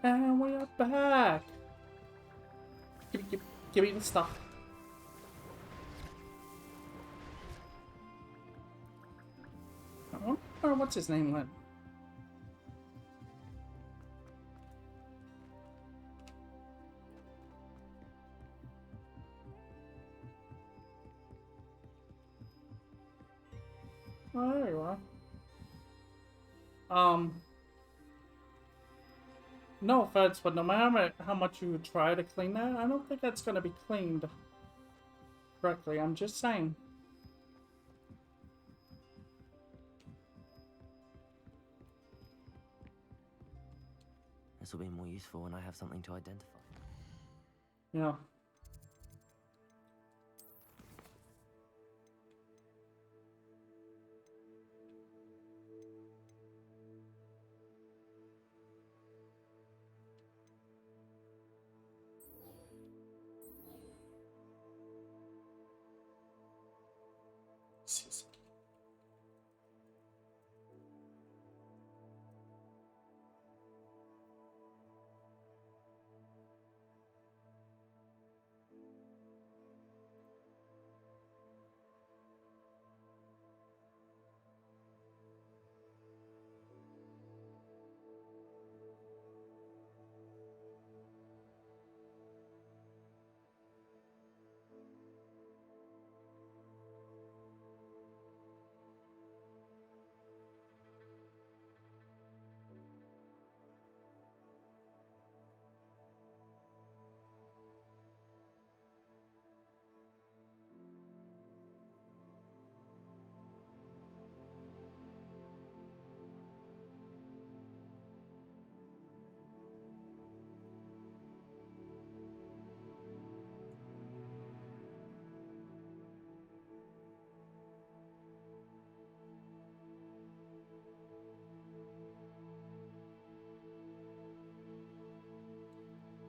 And we are back! Give me the stuff. I wonder what's his name went. Oh, there you are. No offense, but no matter how much you try to clean that, I don't think that's gonna be cleaned correctly. I'm just saying. This will be more useful when I have something to identify. Yeah.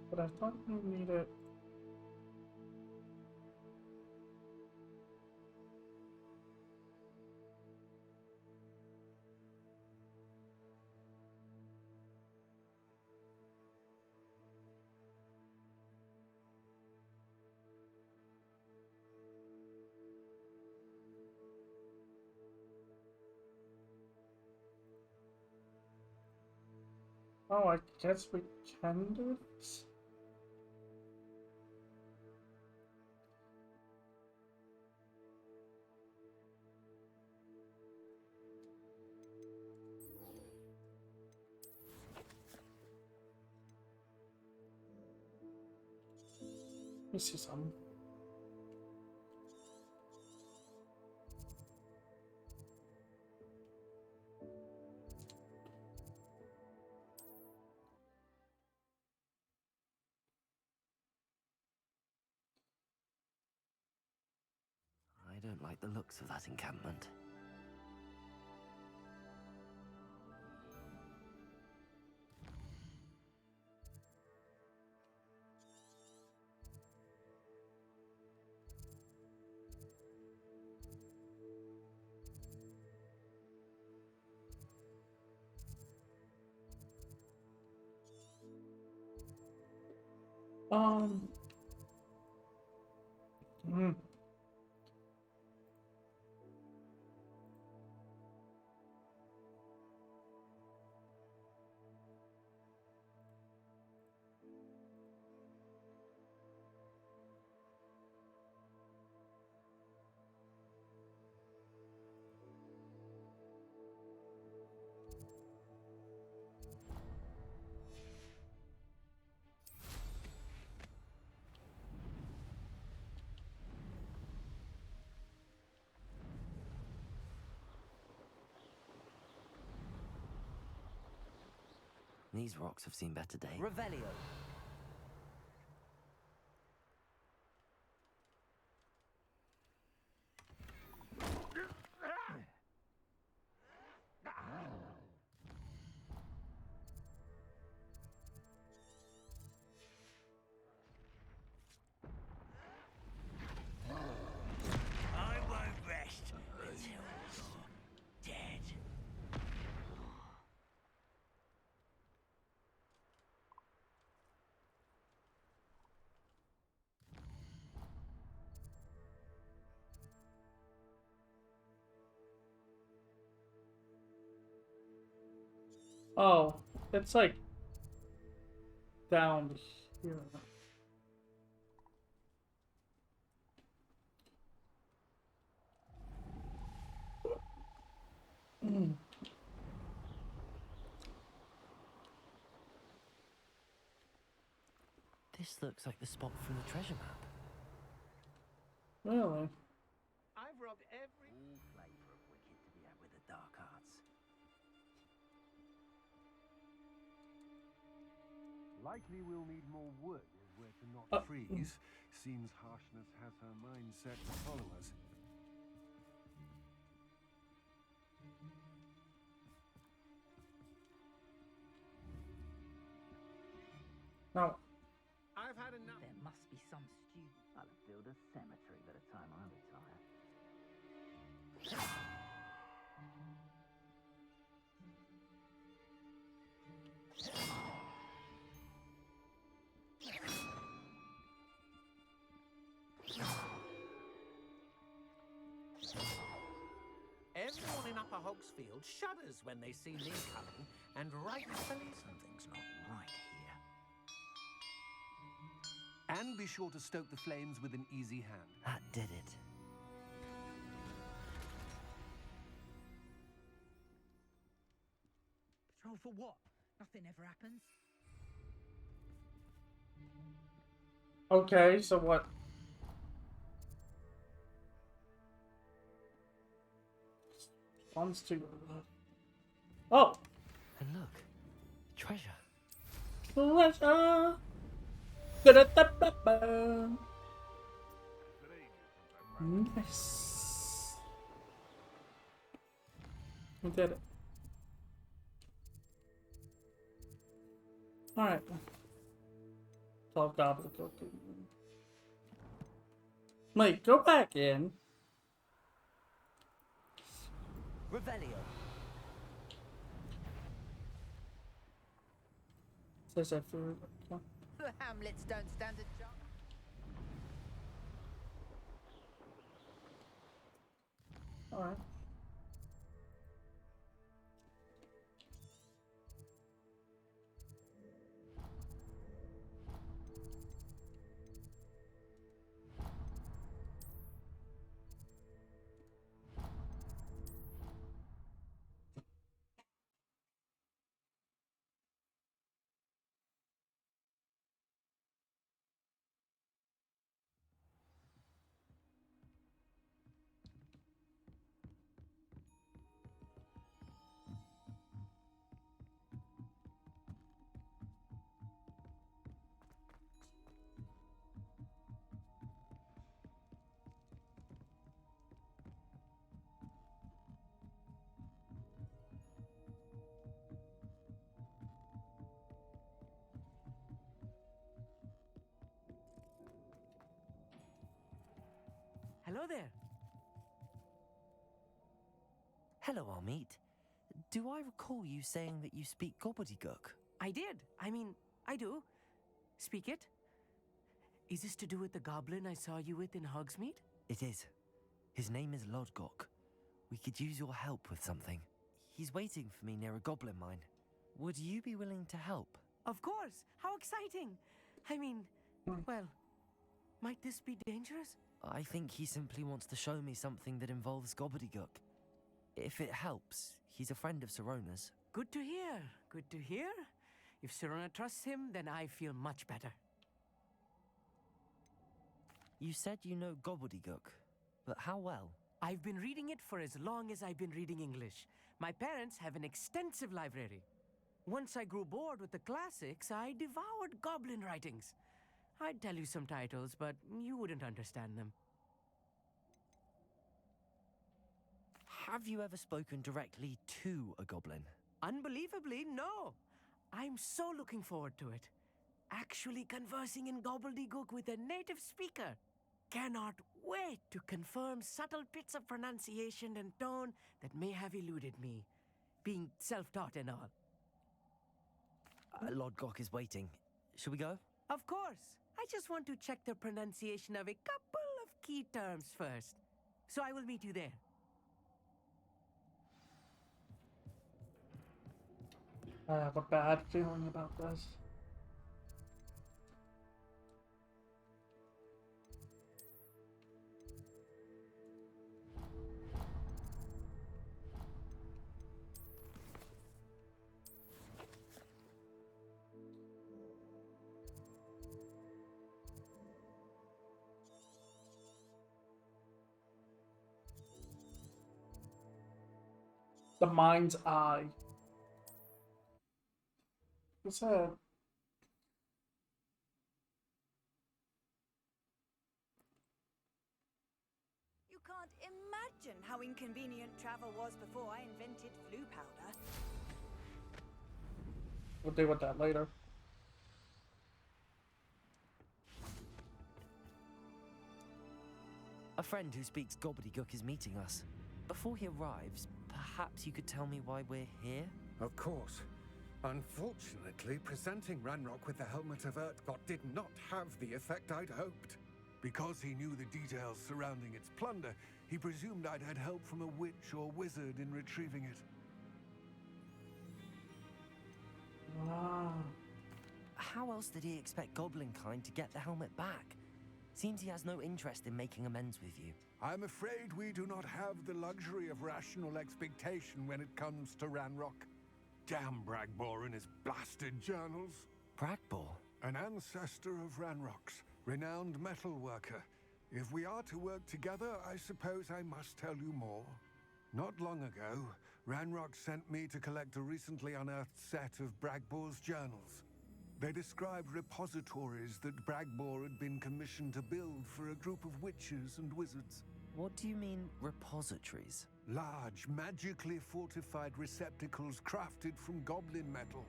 But I thought you needed... Oh, I guess we can do this? Let me see something. I don't like the looks of that encampment. Um... hmm. These rocks have seen better days. Revelio. I won't rest until you're dead. Oh, it's like down here. This looks like the spot from the treasure map. Really? I've robbed every... All flavour of wicked to be had with the dark arts. Likely we'll need more wood if we're to not freeze. Seems harshness has her mind set to follow us. No. I've had enough. There must be some student. I'll build a cemetery by the time I retire. Everyone in Upper Hogsfield shudders when they see me coming, and rightfully something's not right here. And be sure to stoke the flames with an easy hand. That did it. Patrol for what? Nothing ever happens. Okay, so what? Wants to. Oh! And look, treasure. Treasure! Da-da-da-da-da. Nice. We did it. Alright. 12 goblin cookie. Wait, go back in. Revelio. Says that for. The Hamlets don't stand a chance. Alright. Hello there. Hello, Armeet. Do I recall you saying that you speak gobbledygook? I did. I mean, I do. Speak it. Is this to do with the goblin I saw you with in Hogsmeade? It is. His name is Lodgok. We could use your help with something. He's waiting for me near a goblin mine. Would you be willing to help? Of course. How exciting. I mean, well, might this be dangerous? I think he simply wants to show me something that involves gobbledygook. If it helps, he's a friend of Sirona's. Good to hear. Good to hear. If Sirona trusts him, then I feel much better. You said you know gobbledygook, but how well? I've been reading it for as long as I've been reading English. My parents have an extensive library. Once I grew bored with the classics, I devoured goblin writings. I'd tell you some titles, but you wouldn't understand them. Have you ever spoken directly to a goblin? Unbelievably, no. I'm so looking forward to it. Actually conversing in gobbledygook with a native speaker. Cannot wait to confirm subtle bits of pronunciation and tone that may have eluded me, being self-taught and all. Lodgok is waiting. Shall we go? Of course. I just want to check the pronunciation of a couple of key terms first. So I will meet you there. I have a bad feeling about this. The mind's eye. What's that? You can't imagine how inconvenient travel was before I invented flu powder. We'll deal with that later. A friend who speaks gobbledygook is meeting us. Before he arrives, perhaps you could tell me why we're here? Of course. Unfortunately, presenting Ranrock with the Helmet of Urtkot did not have the effect I'd hoped. Because he knew the details surrounding its plunder, he presumed I'd had help from a witch or wizard in retrieving it. Ah. How else did he expect Goblinkind to get the helmet back? Seems he has no interest in making amends with you. I'm afraid we do not have the luxury of rational expectation when it comes to Ranrock. Damn Bragbor and his blasted journals. Bragbor? An ancestor of Ranrock's, renowned metal worker. If we are to work together, I suppose I must tell you more. Not long ago, Ranrock sent me to collect a recently unearthed set of Bragbor's journals. They described repositories that Bragbor had been commissioned to build for a group of witches and wizards. What do you mean, repositories? Large, magically fortified receptacles crafted from goblin metal.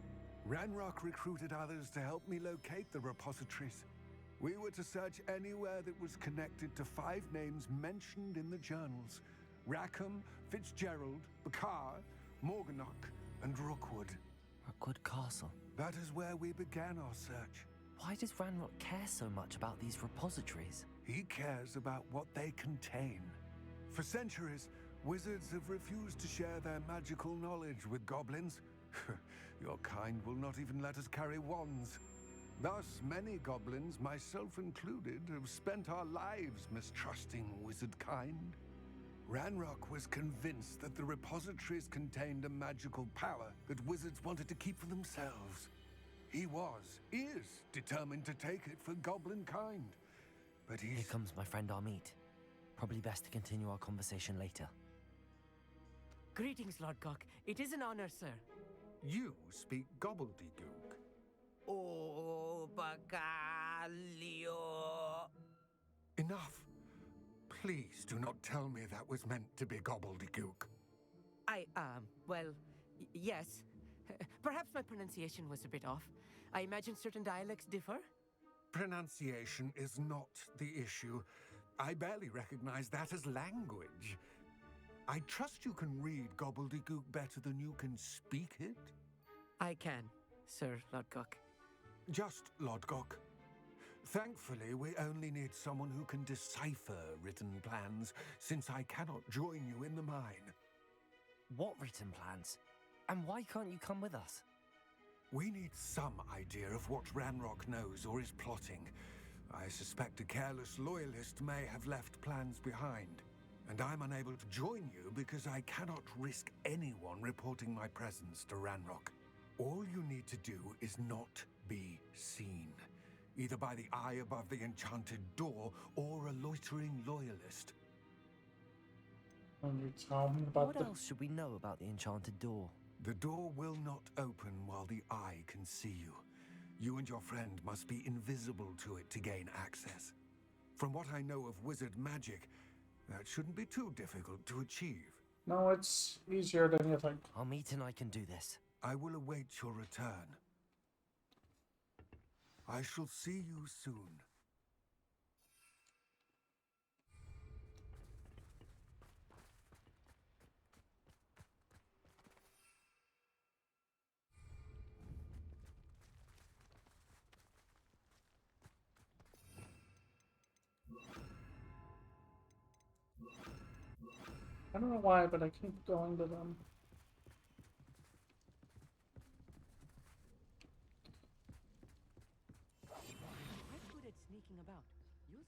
Ranrock recruited others to help me locate the repositories. We were to search anywhere that was connected to 5 names mentioned in the journals: Rackham, Fitzgerald, Bakar, Morganach, and Rookwood. Rookwood Castle. That is where we began our search. Why does Ranrock care so much about these repositories? He cares about what they contain. For centuries, wizards have refused to share their magical knowledge with goblins. Your kind will not even let us carry wands. Thus, many goblins, myself included, have spent our lives mistrusting wizard kind. Ranrock was convinced that the repositories contained a magical power that wizards wanted to keep for themselves. He is determined to take it for goblin kind. But Here comes my friend Amit. Probably best to continue our conversation later. Greetings, Lord Cock. It is an honor, sir. You speak gobbledygook. Oh, Bagalio. Enough. Please do not tell me that was meant to be gobbledygook. Well, yes. Perhaps my pronunciation was a bit off. I imagine certain dialects differ. Pronunciation is not the issue. I barely recognize that as language. I trust you can read gobbledygook better than you can speak it? I can, Sir Lodgok. Just Lodgok. Thankfully, we only need someone who can decipher written plans, since I cannot join you in the mine. What written plans? And why can't you come with us? We need some idea of what Ranrock knows or is plotting. I suspect a careless loyalist may have left plans behind. And I'm unable to join you because I cannot risk anyone reporting my presence to Ranrock. All you need to do is not be seen, either by the eye above the enchanted door or a loitering loyalist. When you tell me about What else should we know about the enchanted door? The door will not open while the eye can see you. You and your friend must be invisible to it to gain access. From what I know of wizard magic, that shouldn't be too difficult to achieve. No, it's easier than you think. Amit and I can do this. I will await your return. I shall see you soon. I don't know why, but I keep going to them.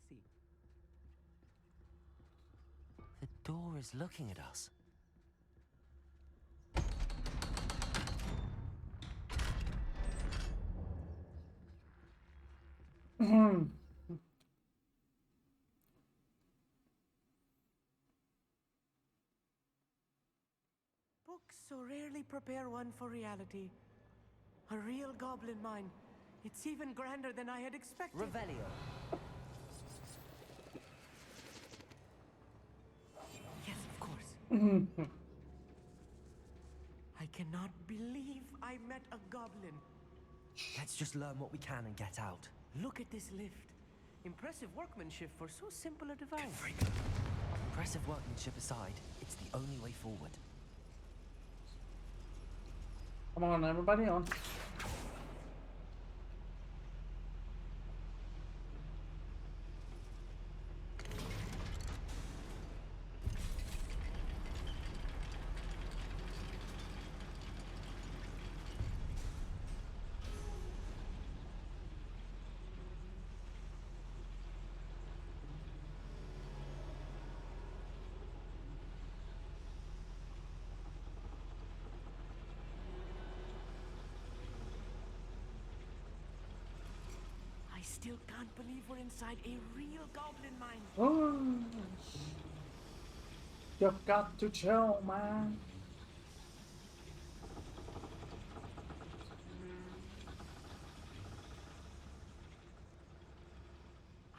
see. The door is looking at us. Books so rarely prepare one for reality. A real goblin mine. It's even grander than I had expected. Revelio. Yes, of course. I cannot believe I met a goblin. Let's just learn what we can and get out. Look at this lift. Impressive workmanship for so simple a device. Impressive workmanship aside, it's the only way forward. Come on, everybody on. I still can't believe we're inside a real goblin mine. Oh, you've got to chill, man.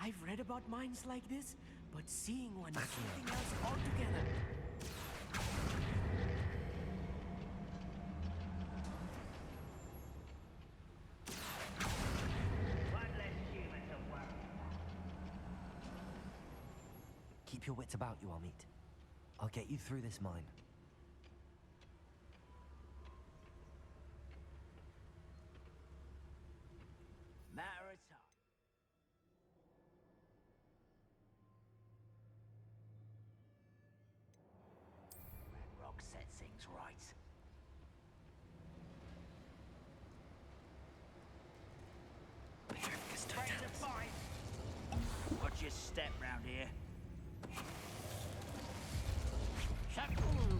I've read about mines like this, but seeing one is something else altogether. Keep your wits about you, Amit. I'll get you through this mine. Matter of time. When rock sets things right. Watch your step round here. Shut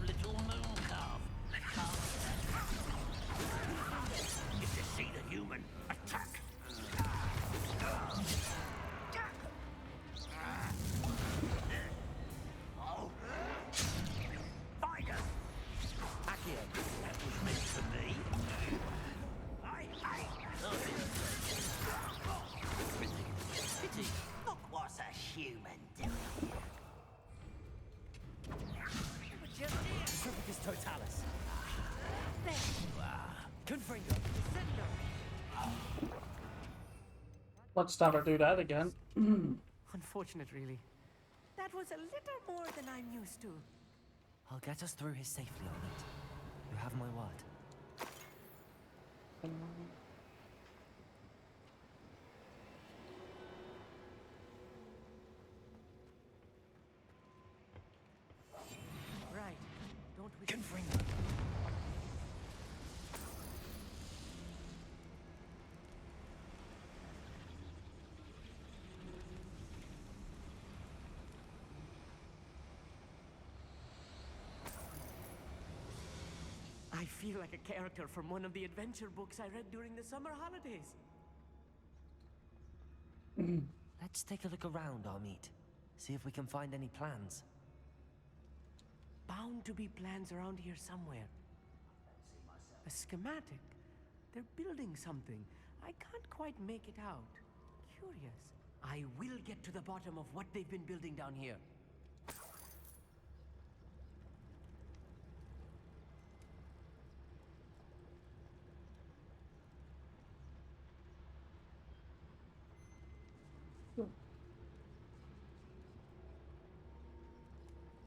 little moon calf. If you see the human, attack. Oh. Find us. Accio, that was meant for me. Pity. Look what's a human doing here. Tropicus totalis. There you are. Confringo. Let's never do that again. Unfortunate, really. That was a little more than I'm used to. I'll get us through here safely, Amit. You have my word. Right. Don't we... Confringo. I feel like a character from one of the adventure books I read during the summer holidays. Let's take a look around, Amit. See if we can find any plans. Bound to be plans around here somewhere. A schematic. They're building something. I can't quite make it out. Curious. I will get to the bottom of what they've been building down here.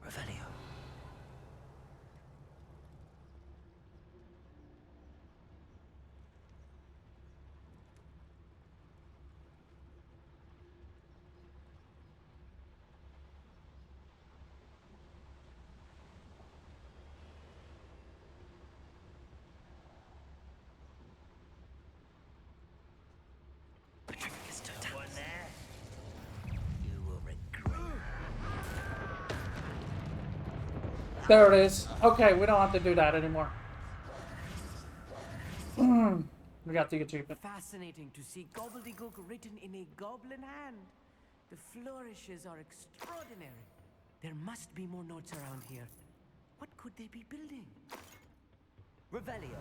Revelio. There it is. Okay, we don't have to do that anymore. We got the achievement. Fascinating to see gobbledygook written in a goblin hand. The flourishes are extraordinary. There must be more notes around here. What could they be building? Revelio.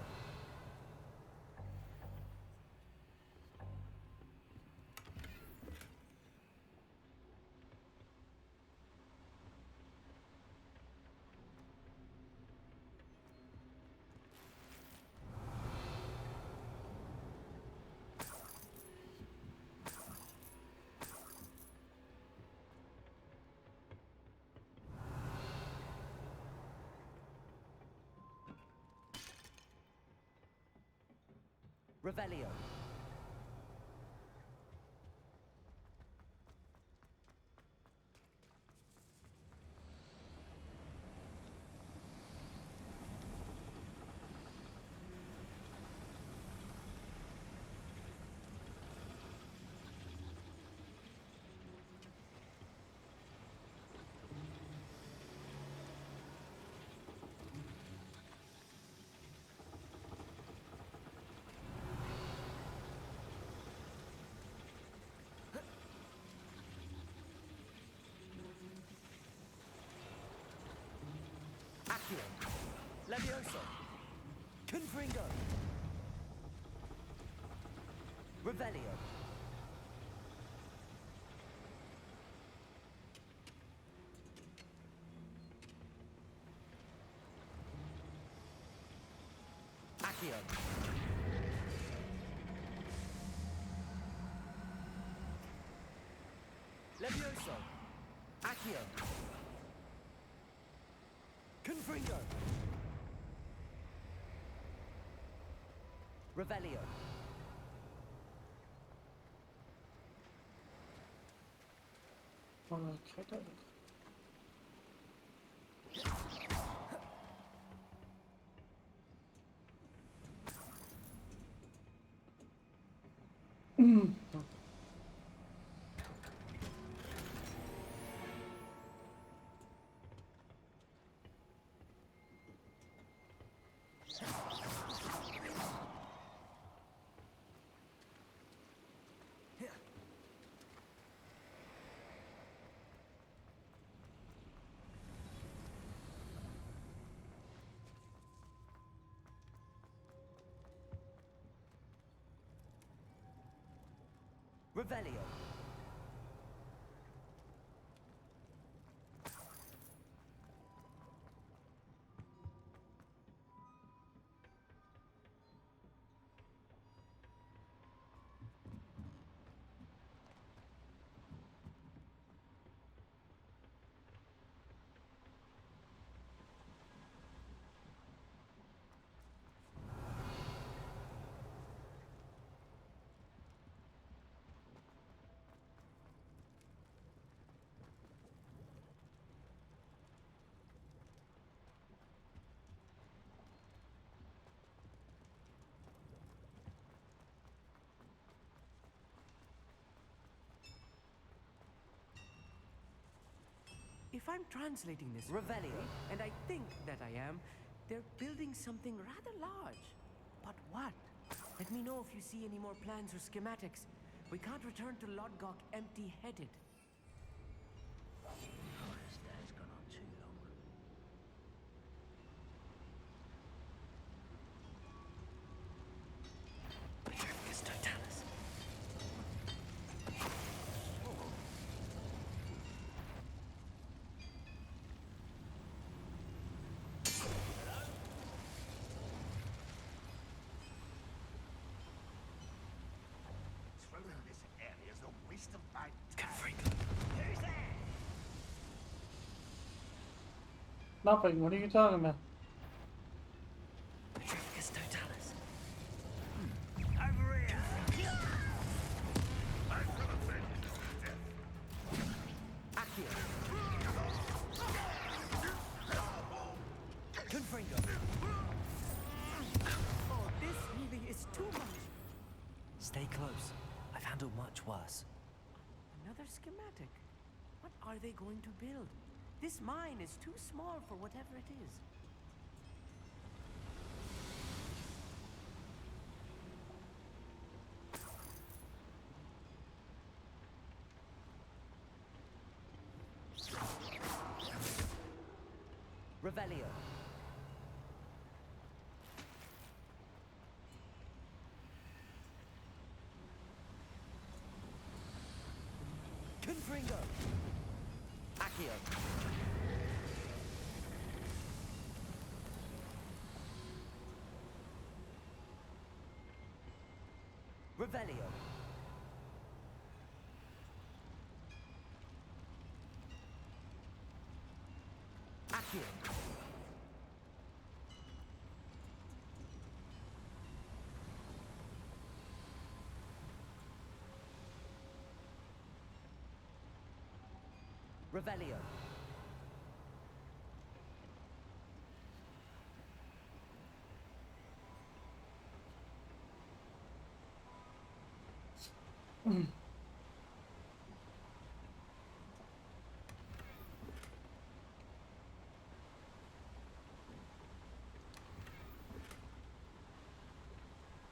Revelio. Accio. Levioso. Confringo. Revelio. Accio. Levioso. Accio. Confringo. Revelio. Okay. Revelio. If I'm translating this Revelio. and I think that I am, they're building something rather large. But what? Let me know if you see any more plans or schematics. We can't return to Lodgok empty-headed. This day's gone on too long. Petrificus totalis. Through this area's a waste of my time. Confringo. Who's there? Nothing. What are you talking about? Petrificus totalis. Over here. Accio. Confringo. Oh, this really is too much. Stay close. I've handled much worse. Another schematic. What are they going to build? This mine is too small for whatever it is. Revelio. Confringo. Accio. Revelio. Accio. Revelio.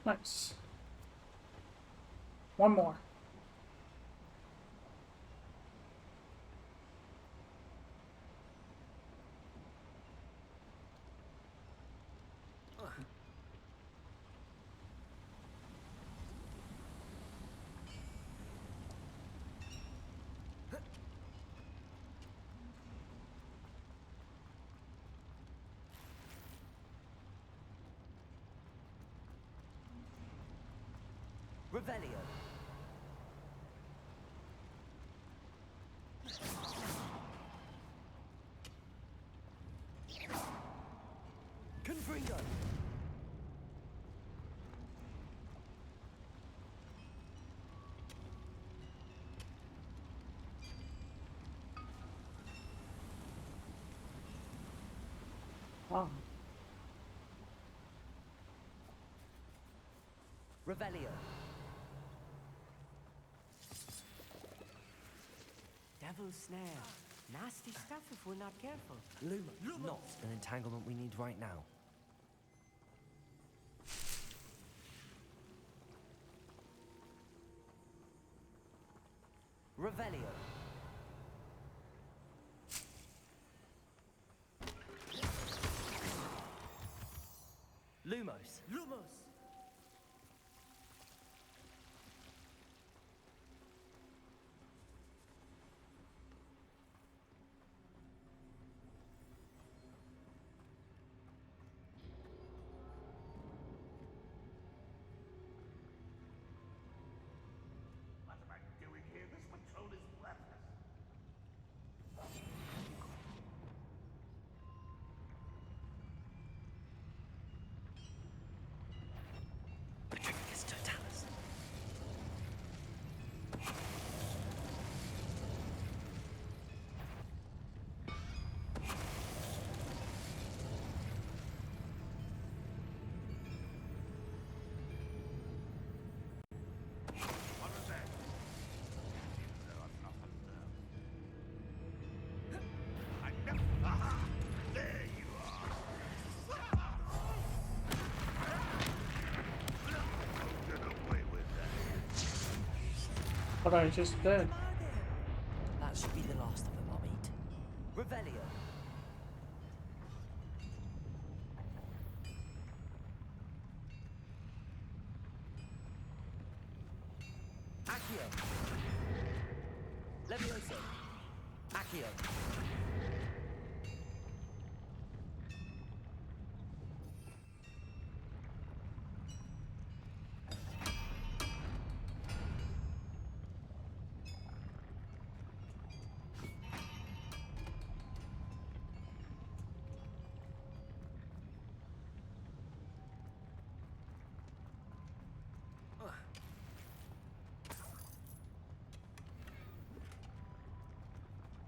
Nice. One more. Revelio. Confringo. Wow. Revelio. Devil's snare. Nasty stuff if we're not careful. Luma. Not an entanglement we need right now. Revelio. Lumos. Lumos! What am I doing here? This patrol is worthless. Patricius Totalis. What was that? There are nothing there. I never. Aha! There you are. Get away with that. But I just did. That should be the last of them I'll meet. Revelio. Accio. Levioso. Accio.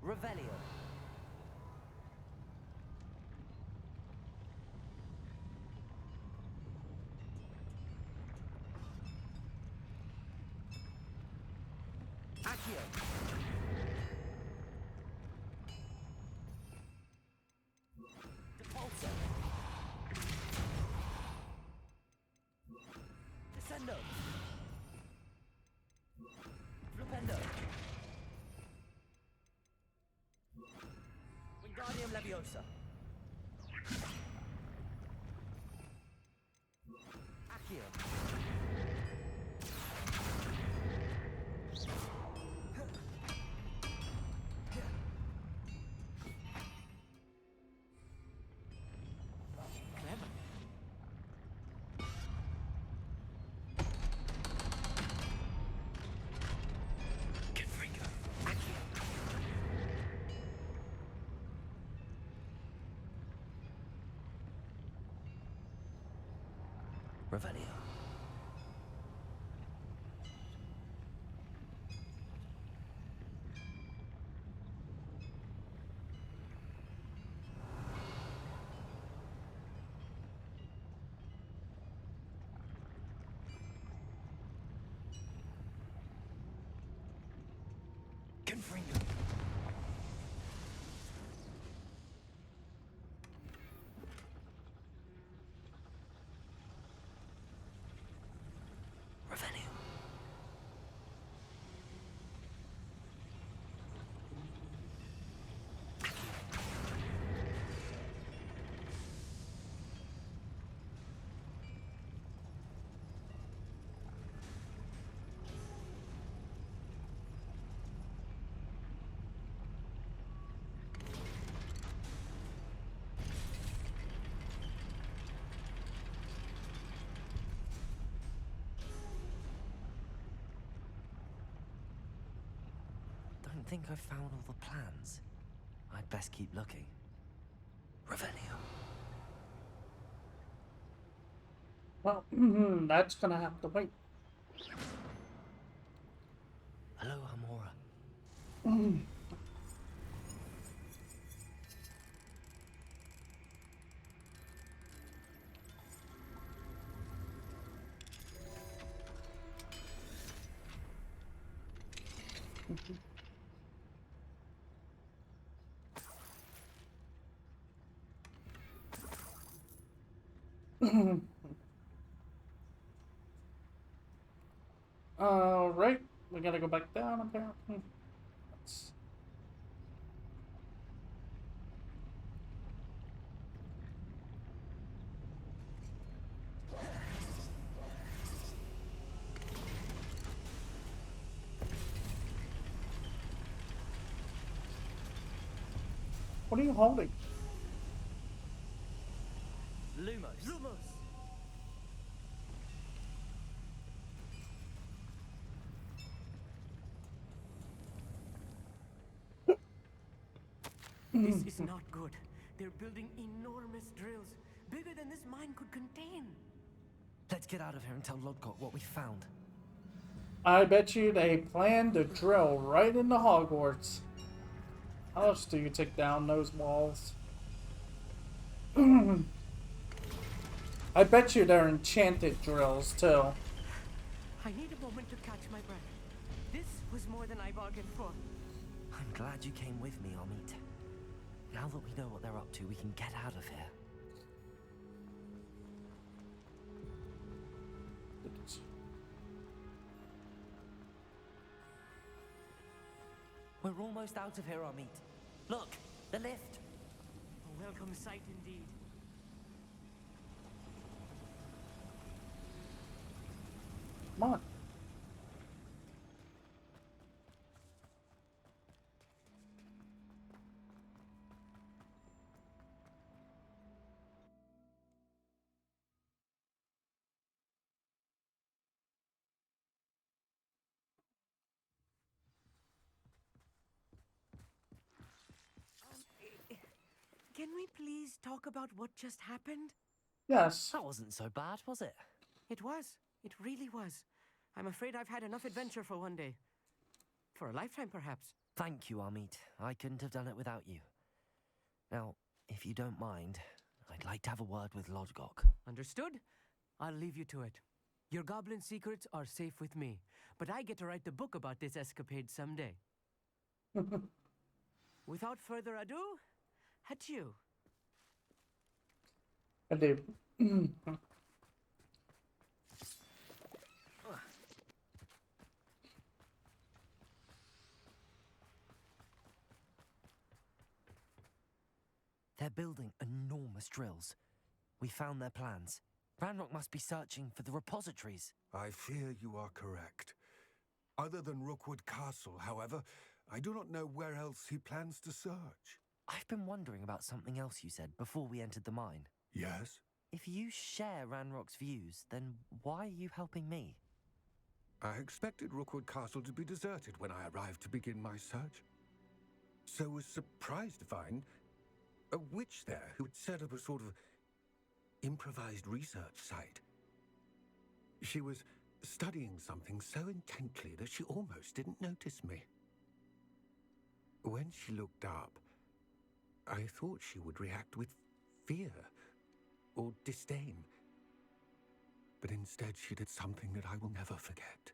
Revelio. Accio. Leviosa. Accio. Clever. Confringo. Revelio. Confringo. Revelio. Don't think I've found all the plans. I'd best keep looking. Revelio. Well, that's gonna have to wait. Hello, Hamora. Alright, we gotta go back down apparently. Let's... What are you holding? Lumos. Lumos. This is not good. They're building enormous drills, bigger than this mine could contain. Let's get out of here and tell Lodgok what we found. I bet you they plan to drill right into Hogwarts. How else do you take down those walls? I bet you they're enchanted drills too. I need a moment to catch my breath. This was more than I bargained for. I'm glad you came with me, Amit. Now that we know what they're up to, we can get out of here. We're almost out of here, Amit. Look, the lift. A welcome sight indeed. Come on. Can we please talk about what just happened? Yes. That wasn't so bad, was it? It was. It really was. I'm afraid I've had enough adventure for one day. For a lifetime, perhaps. Thank you, Amit. I couldn't have done it without you. Now, if you don't mind, I'd like to have a word with Lodgok. Understood? I'll leave you to it. Your goblin secrets are safe with me, but I get to write the book about this escapade someday. Without further ado, adieu. I do. They're building enormous drills. We found their plans. Ranrock must be searching for the repositories. I fear you are correct. Other than Rookwood Castle, however, I do not know where else he plans to search. I've been wondering about something else you said before we entered the mine. Yes? If you share Ranrock's views, then why are you helping me? I expected Rookwood Castle to be deserted when I arrived to begin my search. So was surprised to find a witch there who had set up a sort of improvised research site. She was studying something so intently that she almost didn't notice me. When she looked up, I thought she would react with fear or disdain. But instead she did something that I will never forget.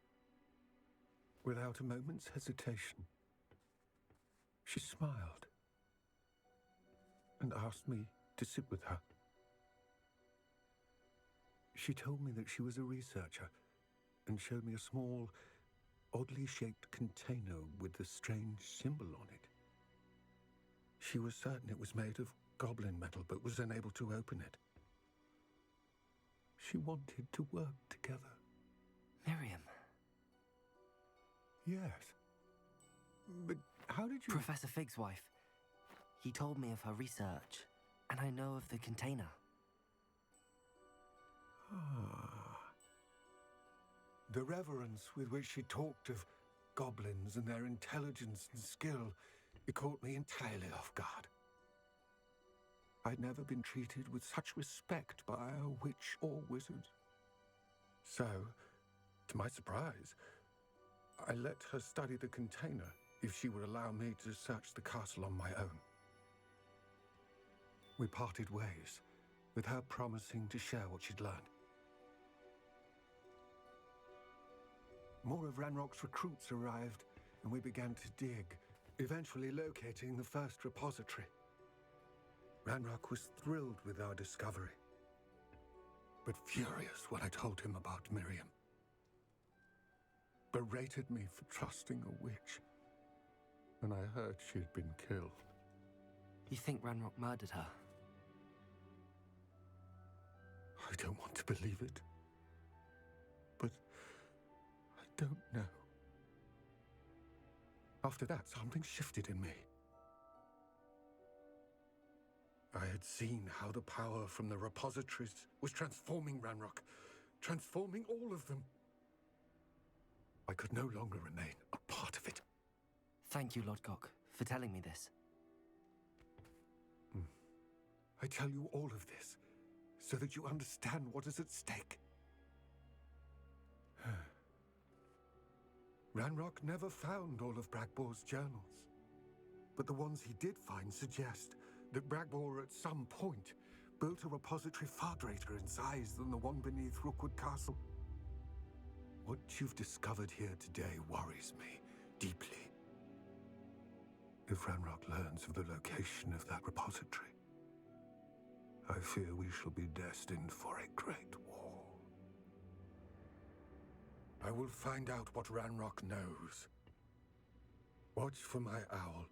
Without a moment's hesitation, she smiled and asked me to sit with her. She told me that she was a researcher and showed me a small, oddly shaped container with a strange symbol on it. She was certain it was made of goblin metal, but was unable to open it. She wanted to work together. Miriam. Yes. But how did you... Professor Fig's wife. He told me of her research, and I know of the container. Ah. The reverence with which she talked of goblins and their intelligence and skill, it caught me entirely off guard. I'd never been treated with such respect by a witch or wizard. So, to my surprise, I let her study the container if she would allow me to search the castle on my own. We parted ways, with her promising to share what she'd learned. More of Ranrock's recruits arrived, and we began to dig, eventually locating the first repository. Ranrock was thrilled with our discovery, but furious when I told him about Miriam. Berated me for trusting a witch, and I heard she had been killed. You think Ranrock murdered her? I don't want to believe it, but I don't know. After that, something shifted in me. I had seen how the power from the repositories was transforming Ranrock, transforming all of them. I could no longer remain a part of it. Thank you, Lodgok, for telling me this. I tell you all of this so that you understand what is at stake. Ranrock never found all of Bragbor's journals, but the ones he did find suggest that Bragbor at some point built a repository far greater in size than the one beneath Rookwood Castle. What you've discovered here today worries me deeply. If Ranrock learns of the location of that repository, I fear we shall be destined for a great war. I will find out what Ranrock knows. Watch for my owl.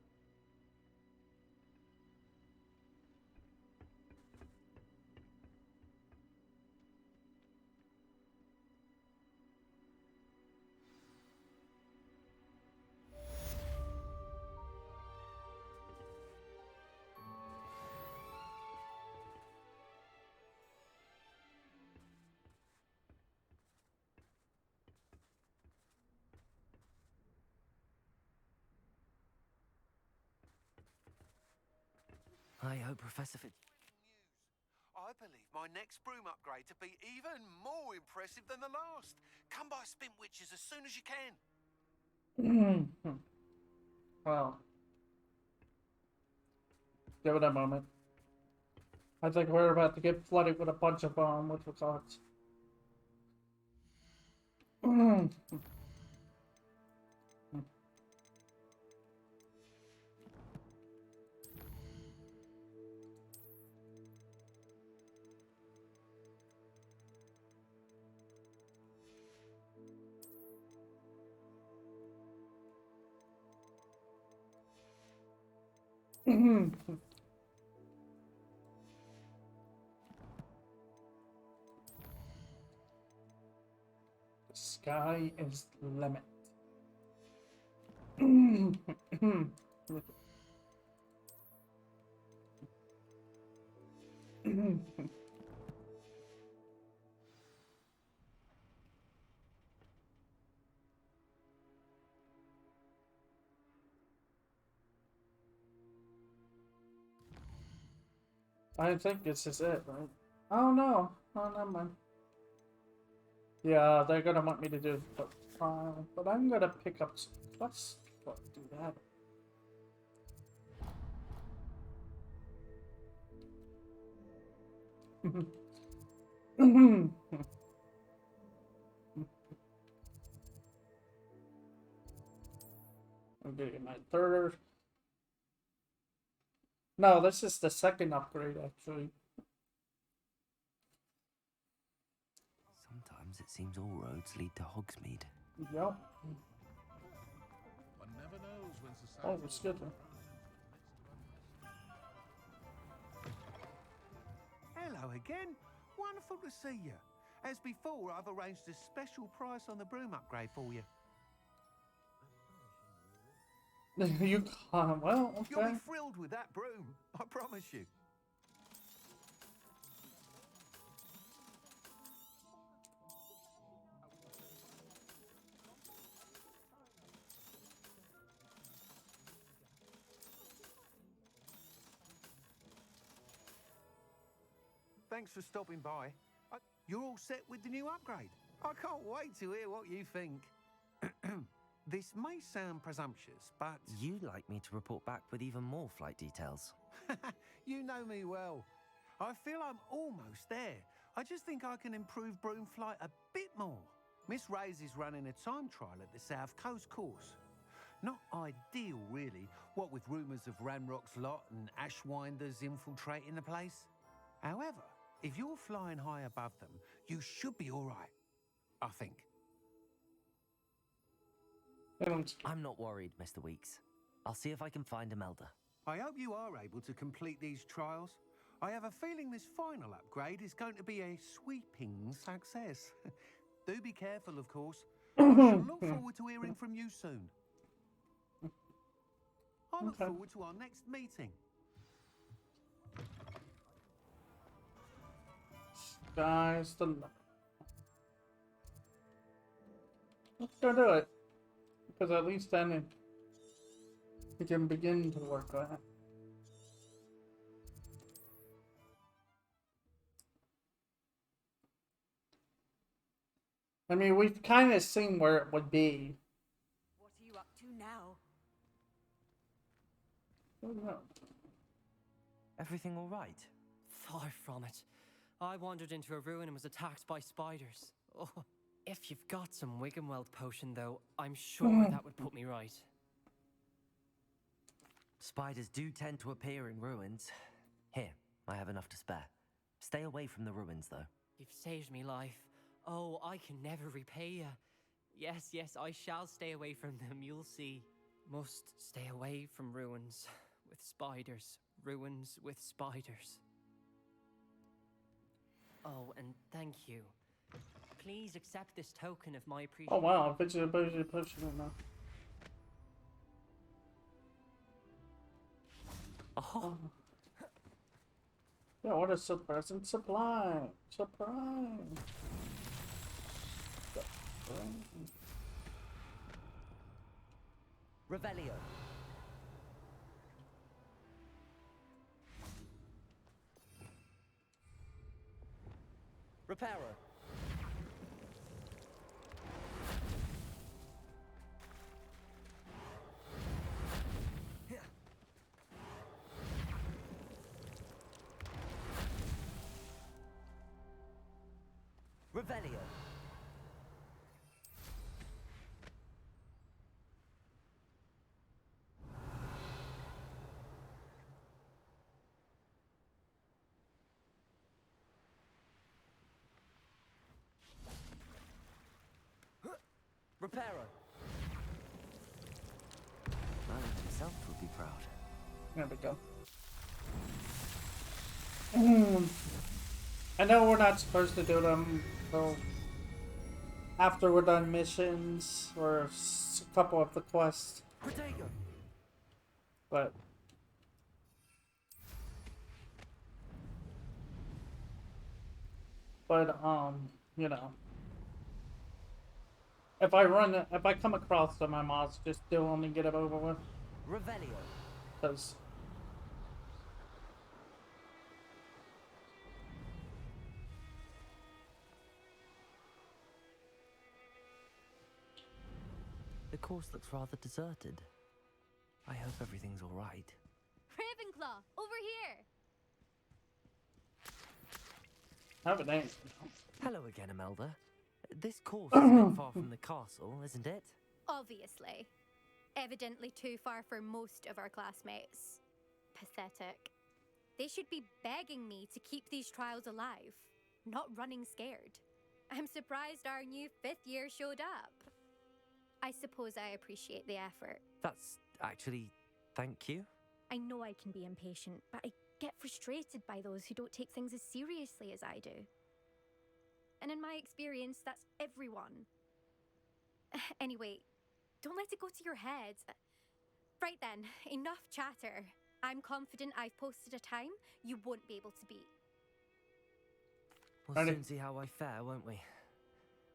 I hope Professor Fig... I believe my next broom upgrade to be even more impressive than the last. Come by Spin Witches as soon as you can. Well, give it a moment. I think we're about to get flooded with a bunch of what we call it. Sky is the limit. I think this is it, right? Oh no! Oh, never mind. Yeah, they're gonna want me to do the file, but I'm gonna pick up some plus before I do that. I'm getting my third. No, this is the second upgrade, actually. Sometimes it seems all roads lead to Hogsmeade. Yep. One never knows when society. Oh, it's good. Hello again. Wonderful to see you. As before, I've arranged a special price on the broom upgrade for you. You can't. Well, You'll okay. be thrilled with that broom, I promise you. Thanks for stopping by. You're all set with the new upgrade. I can't wait to hear what you think. This may sound presumptuous, but... You'd like me to report back with even more flight details. You know me well. I feel I'm almost there. I just think I can improve broom flight a bit more. Miss Ray's is running a time trial at the South Coast course. Not ideal, really, what with rumours of Ranrock's lot and Ashwinders infiltrating the place. However, if you're flying high above them, you should be all right, I think. I'm not worried, Mr. Weeks. I'll see if I can find Imelda. I hope you are able to complete these trials. I have a feeling this final upgrade is going to be a sweeping success. Do be careful, of course. I shall look forward to hearing from you soon. I look forward to our next meeting. Sky's the limit. Let's go do it. Because at least then we can begin to work on it. I mean, we've kind of seen where it would be. What are you up to now? Oh, no. Everything all right? Far from it. I wandered into a ruin and was attacked by spiders. Oh, if you've got some Wiggenweld potion, though, I'm sure that would put me right. Spiders do tend to appear in ruins. Here, I have enough to spare. Stay away from the ruins, though. You've saved me life. Oh, I can never repay you. Yes, yes, I shall stay away from them, you'll see. Must stay away from ruins with spiders. Ruins with spiders. Oh, and thank you. Please accept this token of my appreciation. Oh wow, I bet you pushing it now. Oh. Yeah, what a surprise and supply! Surprise! Revelio. Reparo. Revelio. Reparo. Merlin himself would be proud. There we go. I know we're not supposed to do them, so after we're done missions or a couple of the quests. Protego. But you know, if I come across them, I might just do them and get it over with. Revelio. Because The course looks rather deserted. I hope everything's all right. Ravenclaw, over here! have a name. Hello again, Imelda. This course is a bit far from the castle, isn't it? Obviously. Evidently too far for most of our classmates. Pathetic. They should be begging me to keep these trials alive, not running scared. I'm surprised our new 5th year showed up. I suppose I appreciate the effort. That's actually... thank you. I know I can be impatient, but I get frustrated by those who don't take things as seriously as I do. And in my experience, that's everyone. Anyway, don't let it go to your head. Right then, enough chatter. I'm confident I've posted a time you won't be able to beat. We'll soon see how I fare, won't we?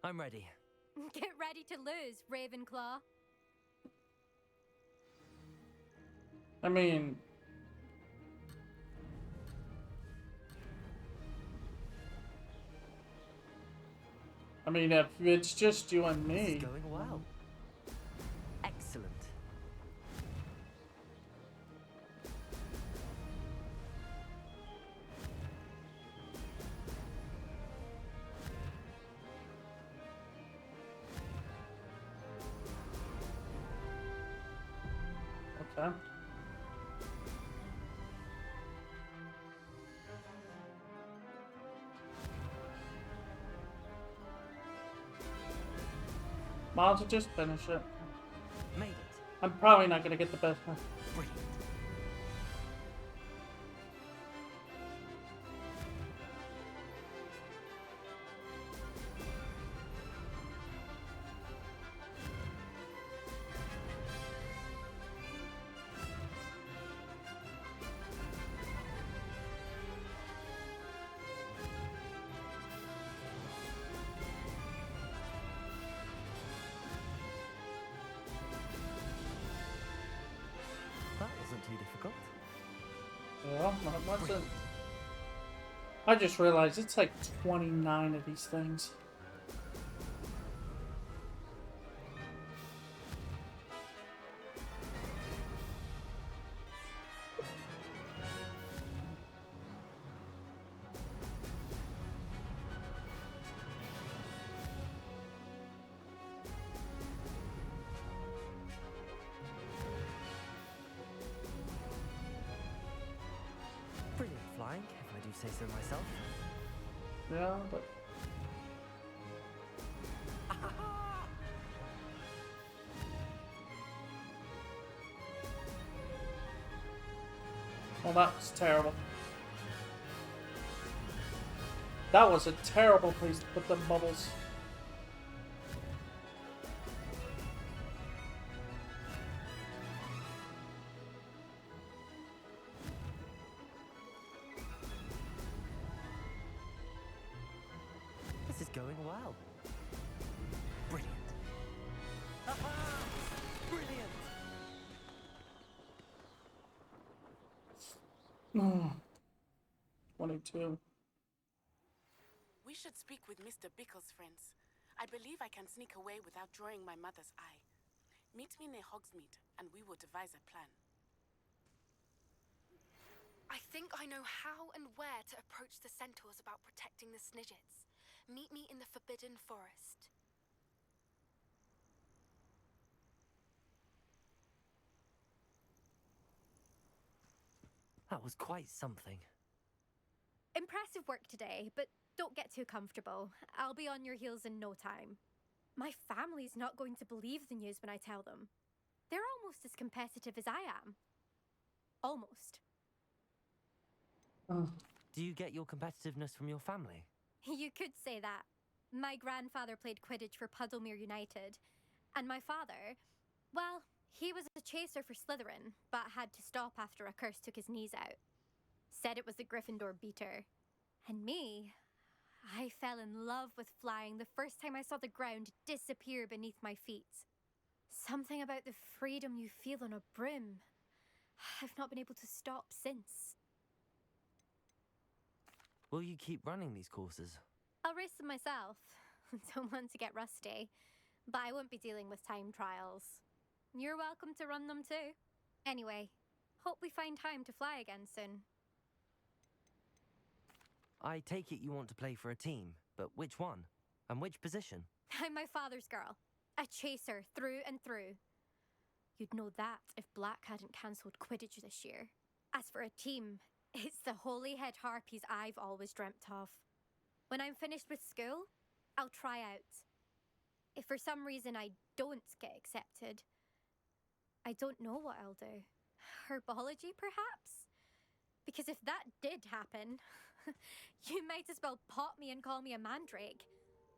I'm ready. Get ready to lose, Ravenclaw. I mean, if it's just you and This me. is going well. Excellent. Okay. Might as well just finish it. Made it. I'm probably not gonna get the best one. Brilliant. That wasn't too difficult. Yeah, that wasn't. I just realized it's like 29 of these things. Brilliant flying, if I do say so myself. Yeah, but well, that was terrible. That was a terrible place to put them bubbles. This is going well. Brilliant. Brilliant. 22. We should speak with Mr. Bickle's friends. I believe I can sneak away without drawing my mother's eye. Meet me near Hogsmeade, and we will devise a plan. I think I know how and where to approach the centaurs about protecting the Snidgets. Meet me in the Forbidden Forest. That was quite something. Impressive work today, but don't get too comfortable. I'll be on your heels in no time. My family's not going to believe the news when I tell them. They're almost as competitive as I am. Almost. Do you get your competitiveness from your family? You could say that. My grandfather played Quidditch for Puddlemere United, and my father, well, he was a chaser for Slytherin, but had to stop after a curse took his knees out. Said it was the Gryffindor beater. And me, I fell in love with flying the first time I saw the ground disappear beneath my feet. Something about the freedom you feel on a broom. I've not been able to stop since. Will you keep running these courses? I'll race them myself. Don't want to get rusty. But I won't be dealing with time trials. You're welcome to run them too. Anyway, hope we find time to fly again soon. I take it you want to play for a team, but which one? And which position? I'm my father's girl. A chaser through and through. You'd know that if Black hadn't cancelled Quidditch this year. As for a team, it's the Holyhead Harpies I've always dreamt of. When I'm finished with school, I'll try out. If for some reason I don't get accepted, I don't know what I'll do. Herbology, perhaps? Because if that did happen, you might as well pop me and call me a mandrake.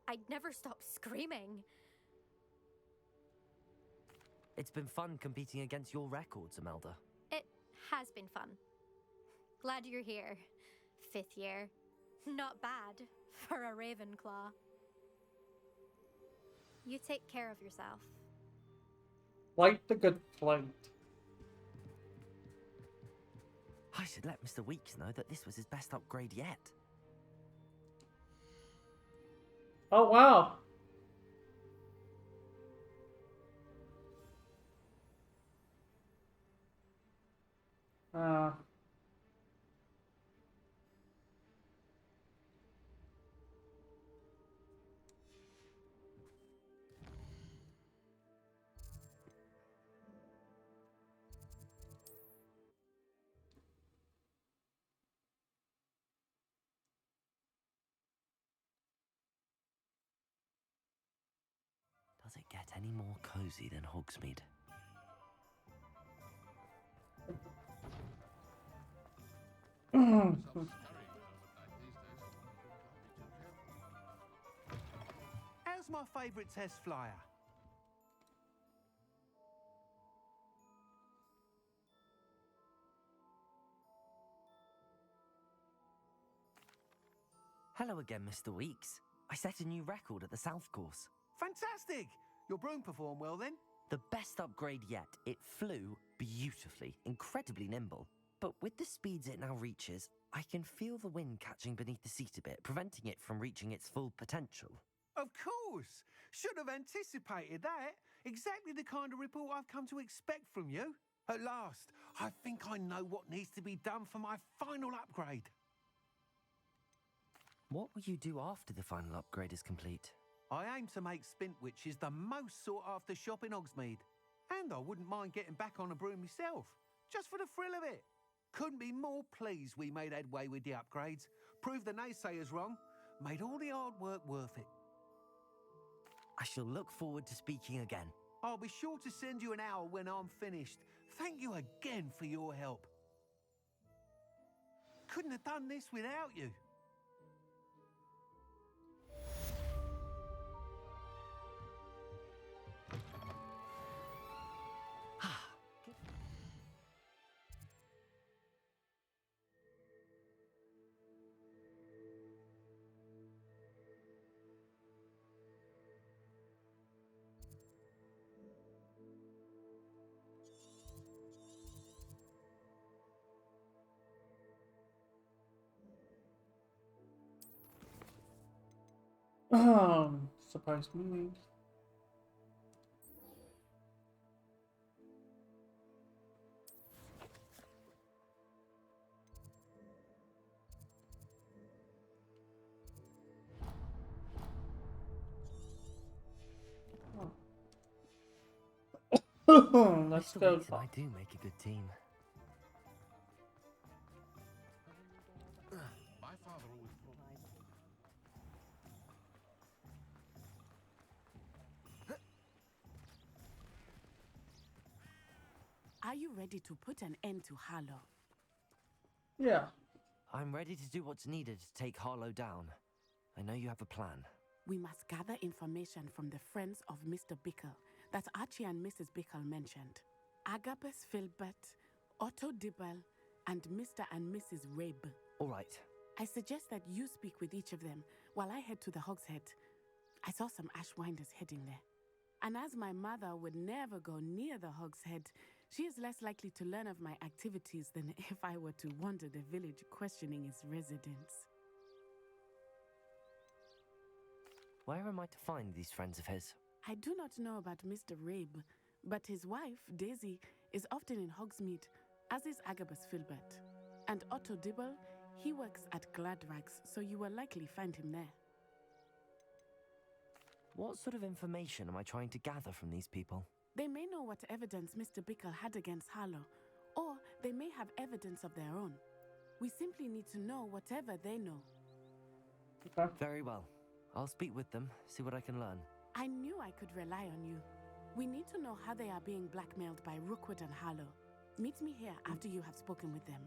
I'd never stop screaming. It's been fun competing against your records, Imelda. It has been fun. Glad you're here. 5th year. Not bad for a Ravenclaw. You take care of yourself. Like the good flight. I should let Mr. Weeks know that this was his best upgrade yet. Oh, wow. Does it get any more cozy than Hogsmeade? How's my favourite test flyer? Hello again, Mr. Weeks. I set a new record at the South Course. Fantastic! Your broom performed well then? The best upgrade yet. It flew beautifully, incredibly nimble. But with the speeds it now reaches, I can feel the wind catching beneath the seat a bit, preventing it from reaching its full potential. Of course! Should have anticipated that. Exactly the kind of report I've come to expect from you. At last, I think I know what needs to be done for my final upgrade. What will you do after the final upgrade is complete? I aim to make Spintwitches the most sought-after shop in Hogsmeade. And I wouldn't mind getting back on a broom myself, just for the thrill of it. Couldn't be more pleased we made headway with the upgrades, proved the naysayers wrong, made all the hard work worth it. I shall look forward to speaking again. I'll be sure to send you an hour when I'm finished. Thank you again for your help. Couldn't have done this without you. Surprise me. Let's Mr. go. Weeks and I do make a good team. My father always told me. Are you ready to put an end to Harlow? Yeah. I'm ready to do what's needed to take Harlow down. I know you have a plan. We must gather information from the friends of Mr. Bickle that Archie and Mrs. Bickle mentioned. Agabus Filbert, Otto Dibble, and Mr. and Mrs. Rabe. All right. I suggest that you speak with each of them while I head to the Hogshead. I saw some Ashwinders heading there. And as my mother would never go near the Hogshead, she is less likely to learn of my activities than if I were to wander the village questioning its residents. Where am I to find these friends of his? I do not know about Mr. Rabe, but his wife, Daisy, is often in Hogsmeade, as is Agabus Filbert. And Otto Dibble, he works at Gladrags, so you will likely find him there. What sort of information am I trying to gather from these people? They may know what evidence Mr. Bickle had against Harlow, or they may have evidence of their own. We simply need to know whatever they know. Okay. Very well. I'll speak with them, see what I can learn. I knew I could rely on you. We need to know how they are being blackmailed by Rookwood and Harlow. Meet me here after you have spoken with them.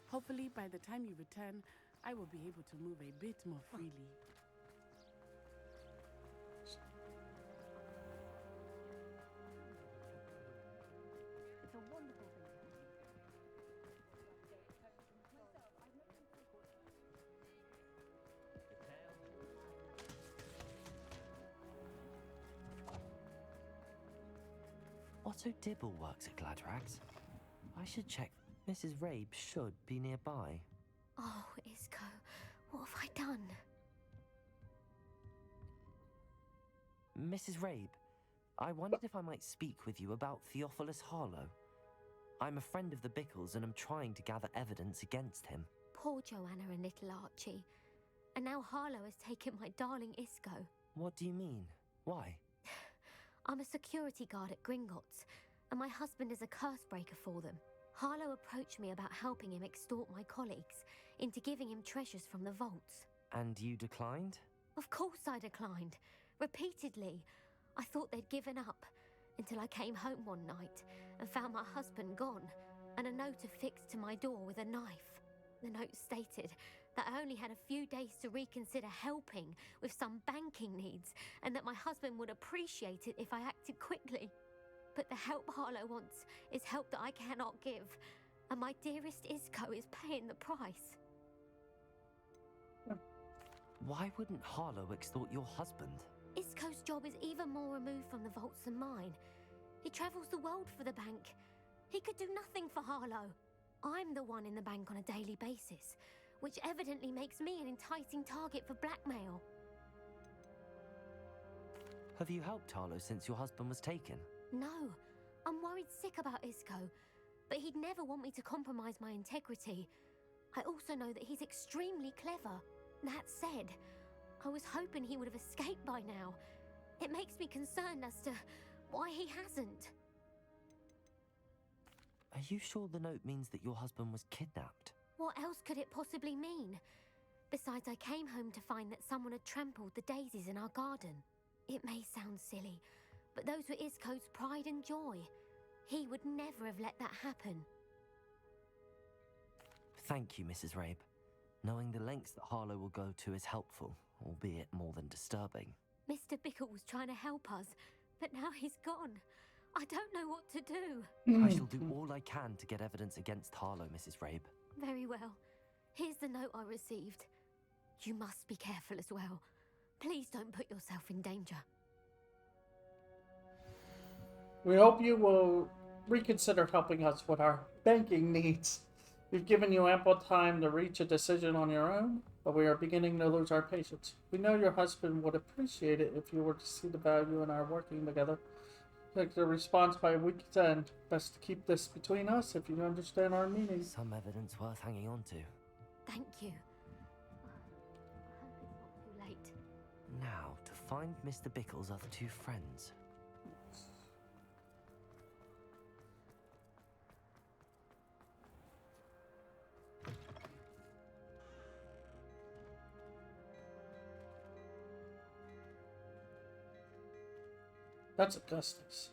Hopefully, by the time you return, I will be able to move a bit more freely. It's a wonderful thing. Otto Dibble works at Gladrags. I should check. Mrs. Rabe should be nearby. Oh, Isco, what have I done? Mrs. Rabe, I wondered if I might speak with you about Theophilus Harlow. I'm a friend of the Bickles and I'm trying to gather evidence against him. Poor Joanna and little Archie. And now Harlow has taken my darling Isco. What do you mean? Why? I'm a security guard at Gringotts, and my husband is a curse breaker for them. Harlow approached me about helping him extort my colleagues into giving him treasures from the vaults. And you declined? Of course I declined. Repeatedly. I thought they'd given up, until I came home one night and found my husband gone, and a note affixed to my door with a knife. The note stated that I only had a few days to reconsider helping with some banking needs, and that my husband would appreciate it if I acted quickly. But the help Harlow wants is help that I cannot give, and my dearest Isco is paying the price. Why wouldn't Harlow extort your husband? Isco's job is even more removed from the vaults than mine. He travels the world for the bank. He could do nothing for Harlow. I'm the one in the bank on a daily basis, which evidently makes me an enticing target for blackmail. Have you helped Harlow since your husband was taken? No, I'm worried sick about Isco, but he'd never want me to compromise my integrity. I also know that he's extremely clever. That said, I was hoping he would have escaped by now. It makes me concerned as to why he hasn't. Are you sure the note means that your husband was kidnapped? What else could it possibly mean? Besides, I came home to find that someone had trampled the daisies in our garden. It may sound silly, but those were Isco's pride and joy. He would never have let that happen. Thank you, Mrs. Rabe. Knowing the lengths that Harlow will go to is helpful, albeit more than disturbing. Mr. Bickle was trying to help us, but now he's gone. I don't know what to do. I shall do all I can to get evidence against Harlow, Mrs. Rabe. Very well. Here's the note I received. You must be careful as well. Please don't put yourself in danger. We hope you will reconsider helping us with our banking needs. We've given you ample time to reach a decision on your own, but we are beginning to lose our patience. We know your husband would appreciate it if you were to see the value in our working together. Take the response by week's end. Best to keep this between us if you understand our meaning. Some evidence worth hanging on to. Thank you. I hope it's not too late. Now, to find Mr. Bickle's other two friends. That's Augustus.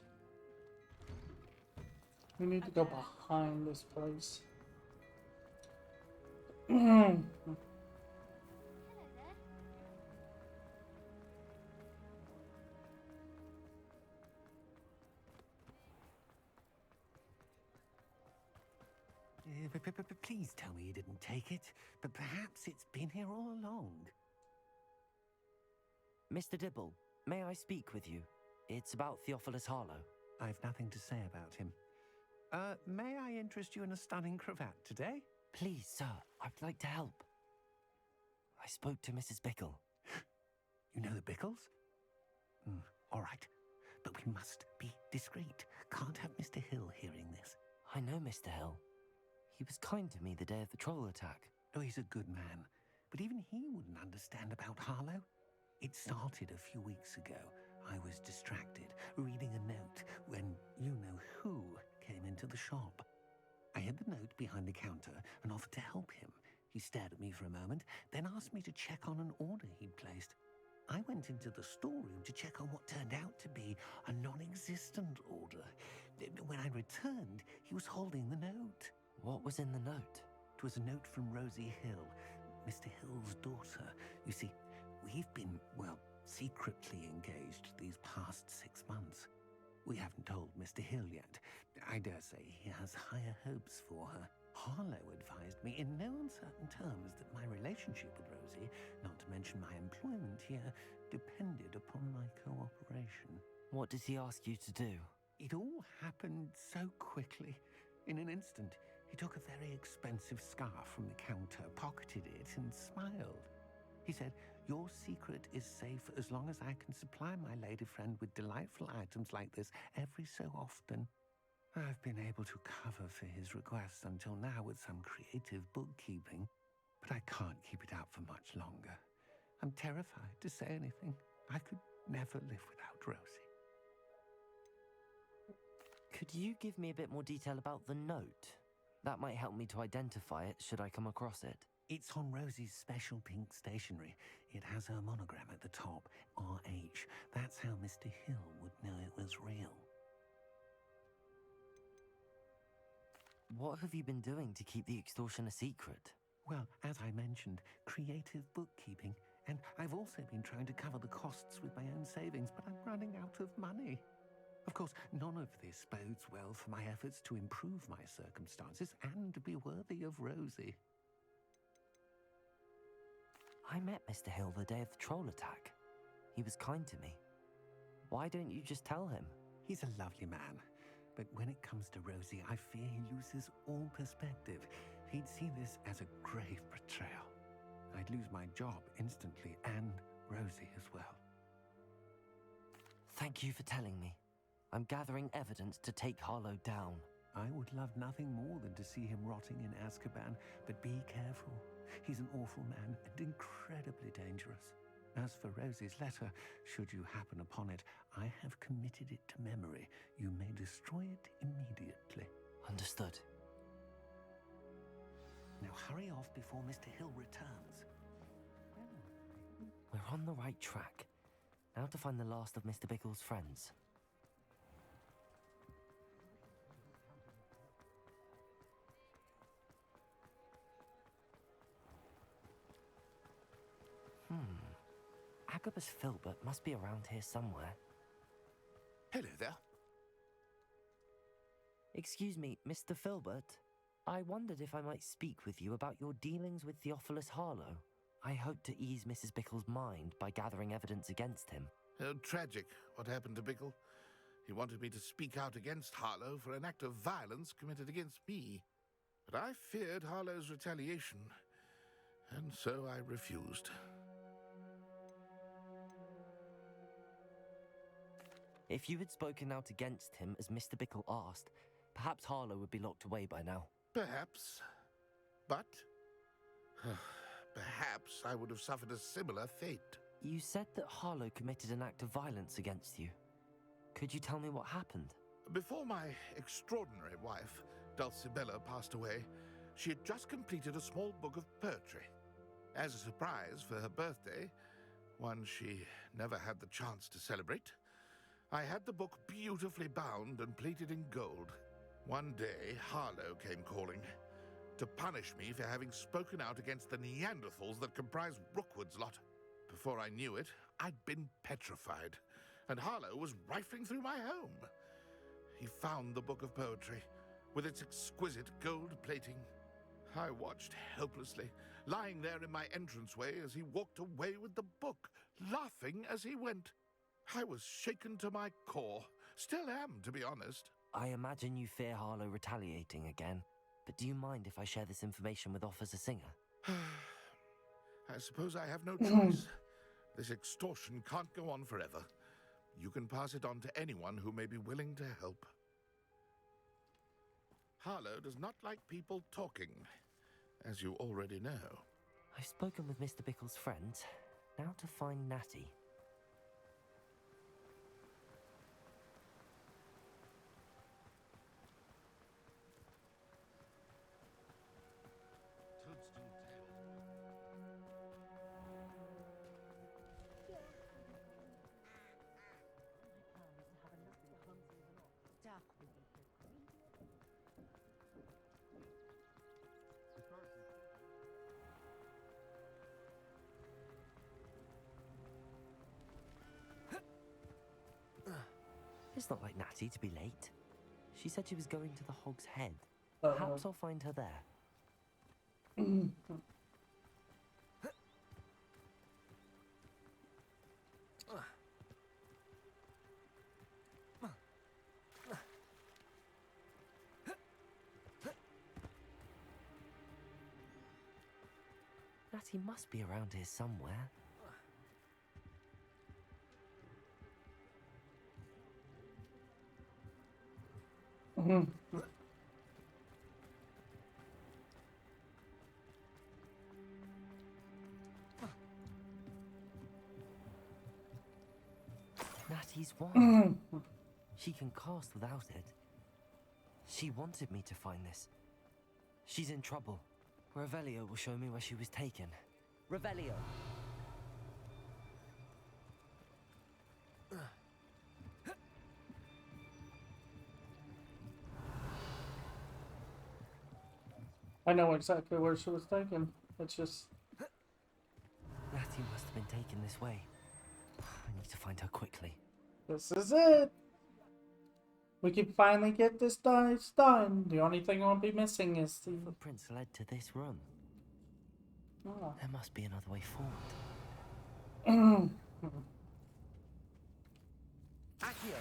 We need to go behind this place. Please tell me you didn't take it. But perhaps it's been here all along. Mr. Dibble, may I speak with you? It's about Theophilus Harlow. I've nothing to say about him. May I interest you in a stunning cravat today? Please, sir, I'd like to help. I spoke to Mrs. Bickle. You know the Bickles? All right. But we must be discreet. Can't have Mr. Hill hearing this. I know Mr. Hill. He was kind to me the day of the troll attack. Oh, he's a good man. But even he wouldn't understand about Harlow. It started a few weeks ago. I was distracted, reading a note, when you-know-who came into the shop. I hid the note behind the counter and offered to help him. He stared at me for a moment, then asked me to check on an order he'd placed. I went into the storeroom to check on what turned out to be a non-existent order. When I returned, he was holding the note. What was in the note? It was a note from Rosie Hill, Mr. Hill's daughter. You see, we've been, well, secretly engaged these past 6 months. We haven't told Mr. Hill yet. I dare say he has higher hopes for her. Harlow advised me in no uncertain terms that my relationship with Rosie, not to mention my employment here, depended upon my cooperation. What did he ask you to do? It all happened so quickly. In an instant, he took a very expensive scarf from the counter, pocketed it, and smiled. He said, "Your secret is safe as long as I can supply my lady friend with delightful items like this every so often." I've been able to cover for his requests until now with some creative bookkeeping, but I can't keep it out for much longer. I'm terrified to say anything. I could never live without Rosie. Could you give me a bit more detail about the note? That might help me to identify it should I come across it. It's on Rosie's special pink stationery. It has her monogram at the top, RH. That's how Mr. Hill would know it was real. What have you been doing to keep the extortion a secret? Well, as I mentioned, creative bookkeeping. And I've also been trying to cover the costs with my own savings, but I'm running out of money. Of course, none of this bodes well for my efforts to improve my circumstances and be worthy of Rosie. I met Mr. Hill the day of the troll attack. He was kind to me. Why don't you just tell him? He's a lovely man. But when it comes to Rosie, I fear he loses all perspective. He'd see this as a grave betrayal. I'd lose my job instantly, and Rosie as well. Thank you for telling me. I'm gathering evidence to take Harlow down. I would love nothing more than to see him rotting in Azkaban, but be careful. He's an awful man and incredibly dangerous. As for Rosie's letter, should you happen upon it, I have committed it to memory. You may destroy it immediately. Understood. Now hurry off before Mr. Hill returns. We're on the right track. Now to find the last of Mr. Bickle's friends. Agabus Filbert must be around here somewhere. Hello there. Excuse me, Mr. Filbert. I wondered if I might speak with you about your dealings with Theophilus Harlow. I hope to ease Mrs. Bickle's mind by gathering evidence against him. Oh, tragic what happened to Bickle. He wanted me to speak out against Harlow for an act of violence committed against me. But I feared Harlow's retaliation, and so I refused. If you had spoken out against him as Mr. Bickle asked, perhaps Harlow would be locked away by now. Perhaps. But perhaps I would have suffered a similar fate. You said that Harlow committed an act of violence against you. Could you tell me what happened? Before my extraordinary wife, Dulcibella, passed away, she had just completed a small book of poetry. As a surprise for her birthday, one she never had the chance to celebrate, I had the book beautifully bound and plated in gold. One day, Harlow came calling to punish me for having spoken out against the Neanderthals that comprise Rookwood's lot. Before I knew it, I'd been petrified, and Harlow was rifling through my home. He found the book of poetry, with its exquisite gold plating. I watched helplessly, lying there in my entranceway as he walked away with the book, laughing as he went. I was shaken to my core. Still am, to be honest. I imagine you fear Harlow retaliating again, but do you mind if I share this information with Officer Singer? I suppose I have no choice. This extortion can't go on forever. You can pass it on to anyone who may be willing to help. Harlow does not like people talking, as you already know. I've spoken with Mr. Bickle's friend. Now to find Natty. It's not like Natty to be late. She said she was going to the Hog's Head. Perhaps I'll find her there. Natty must be around here somewhere. Natty's wand. She can cast without it. She wanted me to find this. She's in trouble. Revelio will show me where she was taken. Revelio! I know exactly where she was taken. It's just... Natty must have been taken this way. I need to find her quickly. This is it! We can finally get this done. It's done. The only thing won't be missing is the... Footprints led to this room. Oh. There must be another way forward. Accio!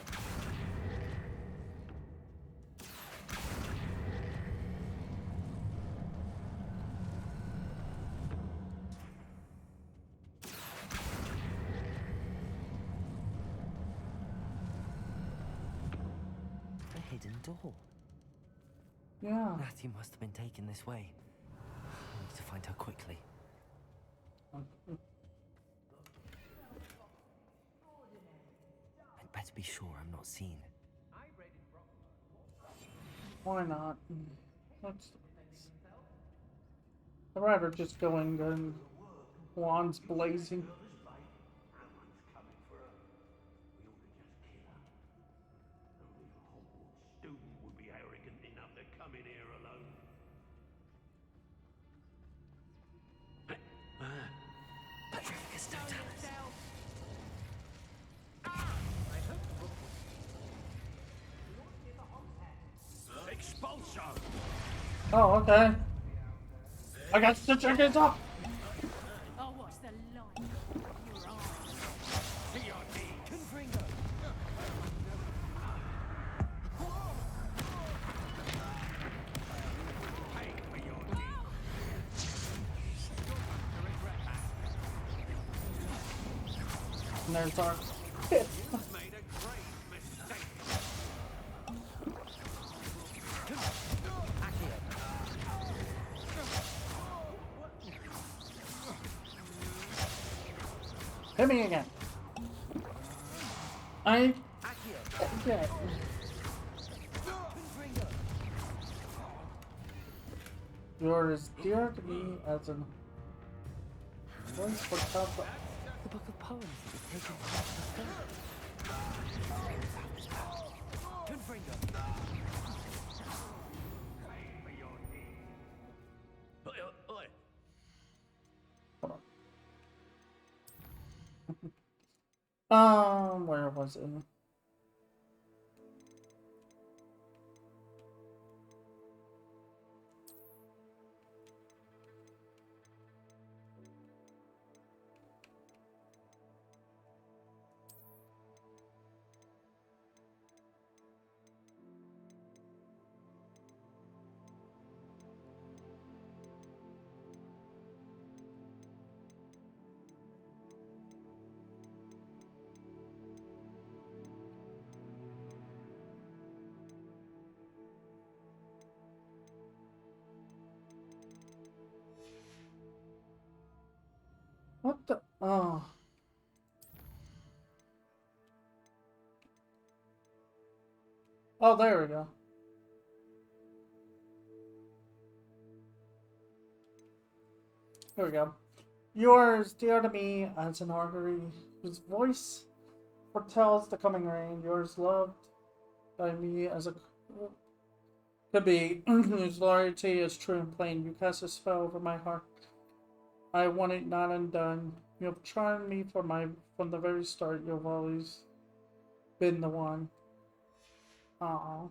Hidden door. Yeah. Natty must have been taken this way. I need to find her quickly. I'd better be sure I'm not seen. Why not? I'd rather just go in and wands blazing. Oh, okay. I got to check it up. Oh, what's the line? Your And there's our... Hit me again. Okay. You're as dear to me as an... Once for top... The book of poems that was taken from the film. Where was it? Oh. Oh, there we go. Here we go. Yours, dear to me as an artery, whose voice foretells the coming rain. Yours, loved by me as a could be, whose loyalty is true and plain. You cast a spell over my heart. I want it not undone. You have charmed me from the very start. You've always been the one. Aww.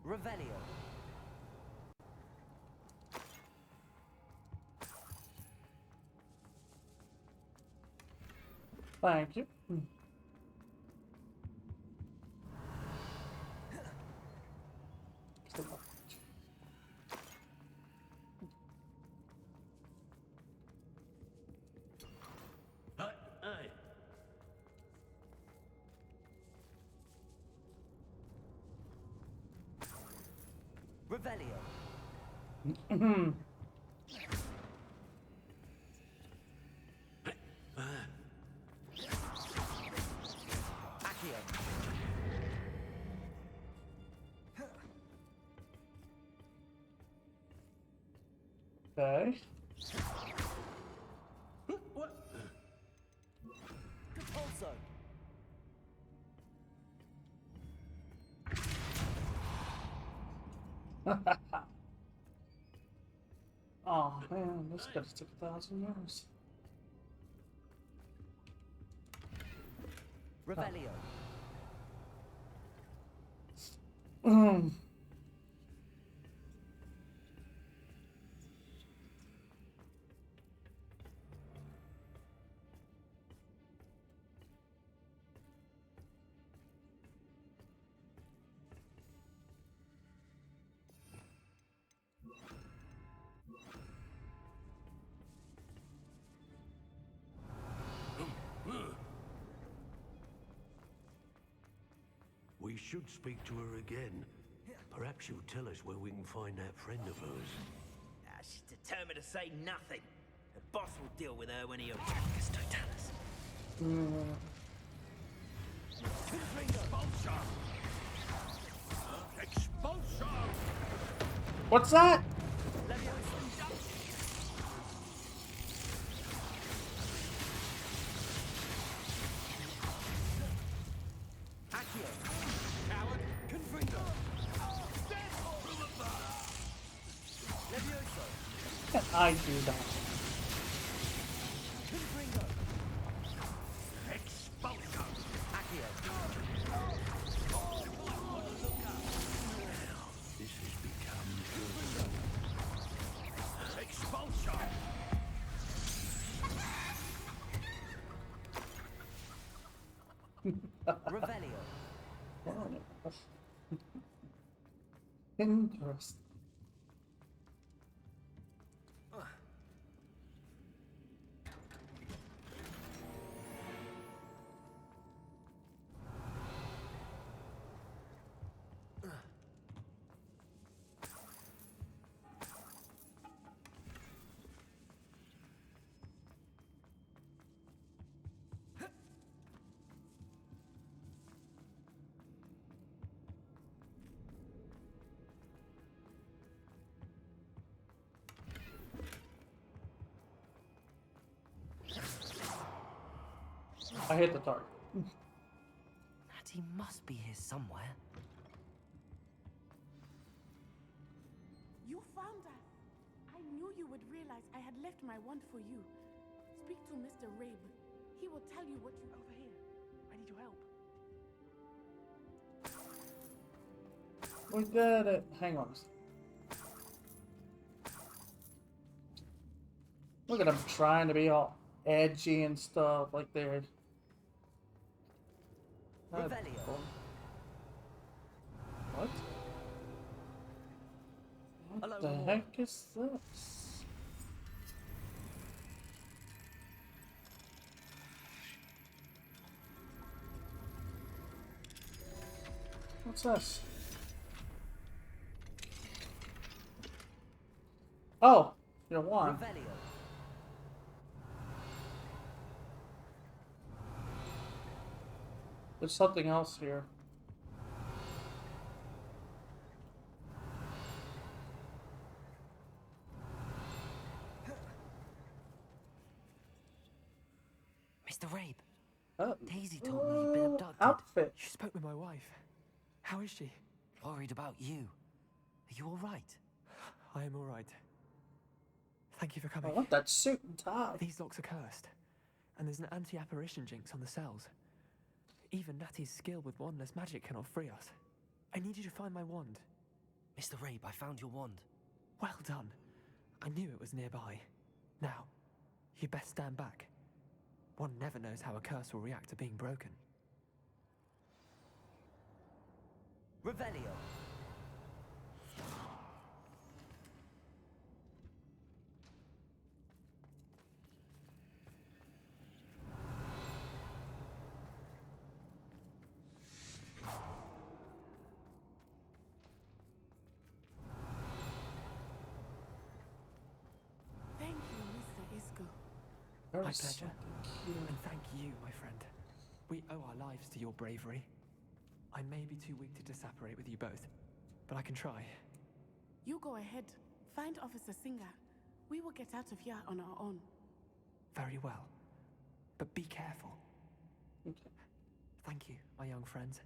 Revelio. Thank you. Revelio. Okay. What? Compulso. Oh man, this could have took 1,000 years. Revelio. We should speak to her again. Perhaps she'll tell us where we can find that friend of hers. She's determined to say nothing. The boss will deal with her when he arrives. Totalis. Expulsion! Expulsion! What's that? I do that. This has become good. Expulsion! Revelio. Interesting. I hit the target. Natty must be here somewhere. You found us. I knew you would realize I had left my wand for you. Speak to Mr. Rabe. He will tell you what you over here. I need your help. We did it. Hang on. Look at them trying to be all edgy and stuff like they're. Revelio. What? What the heck is this? What's this? Oh, your wand. Revelio. There's something else here. Mr. Rabe, Oh. Daisy told me you'd been abducted. Outfit. You spoke with my wife. How is she? Worried about you. Are you all right? I am all right. Thank you for coming. I want that suit and tie. These locks are cursed, and there's an anti-apparition jinx on the cells. Even Natty's skill with wandless magic cannot free us. I need you to find my wand. Mr. Rabe, I found your wand. Well done. I knew it was nearby. Now, you best stand back. One never knows how a curse will react to being broken. Revelio. Thank you, Mr. Isco. Very My pleasure. cute. And thank you, my friend. We owe our lives to your bravery. I may be too weak to disapparate with you both, but I can try. You go ahead. Find Officer Singer. We will get out of here on our own. Very well. But be careful. Okay. Thank you, my young friends.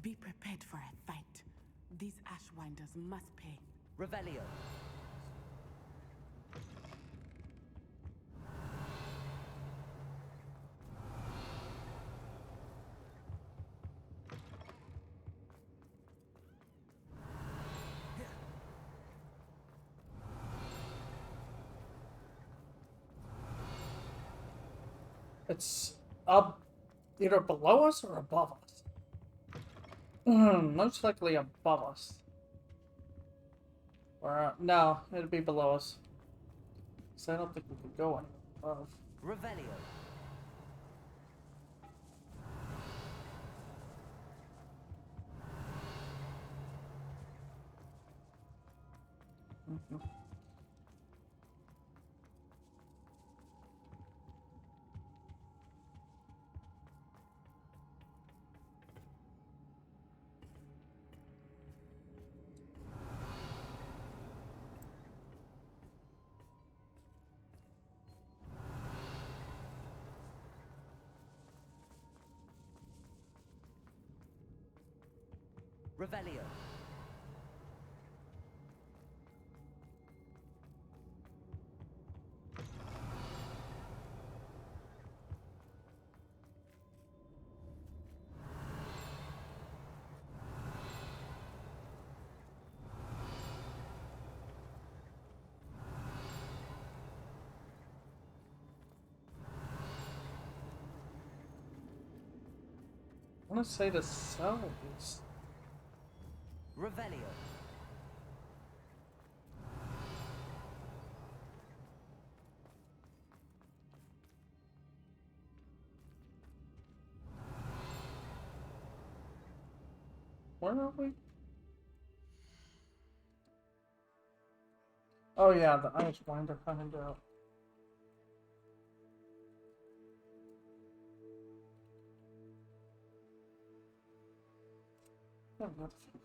Be prepared for a fight. These Ashwinders must pay. Revelio. It's up either below us or above us. Most likely above us. Or no, it'd be below us. So I don't think we could go any above. Revelio. Revelio. I want to say the cell is... Revelio. Where are we? Oh yeah, the ice winder coming out. Oh, what the fuck?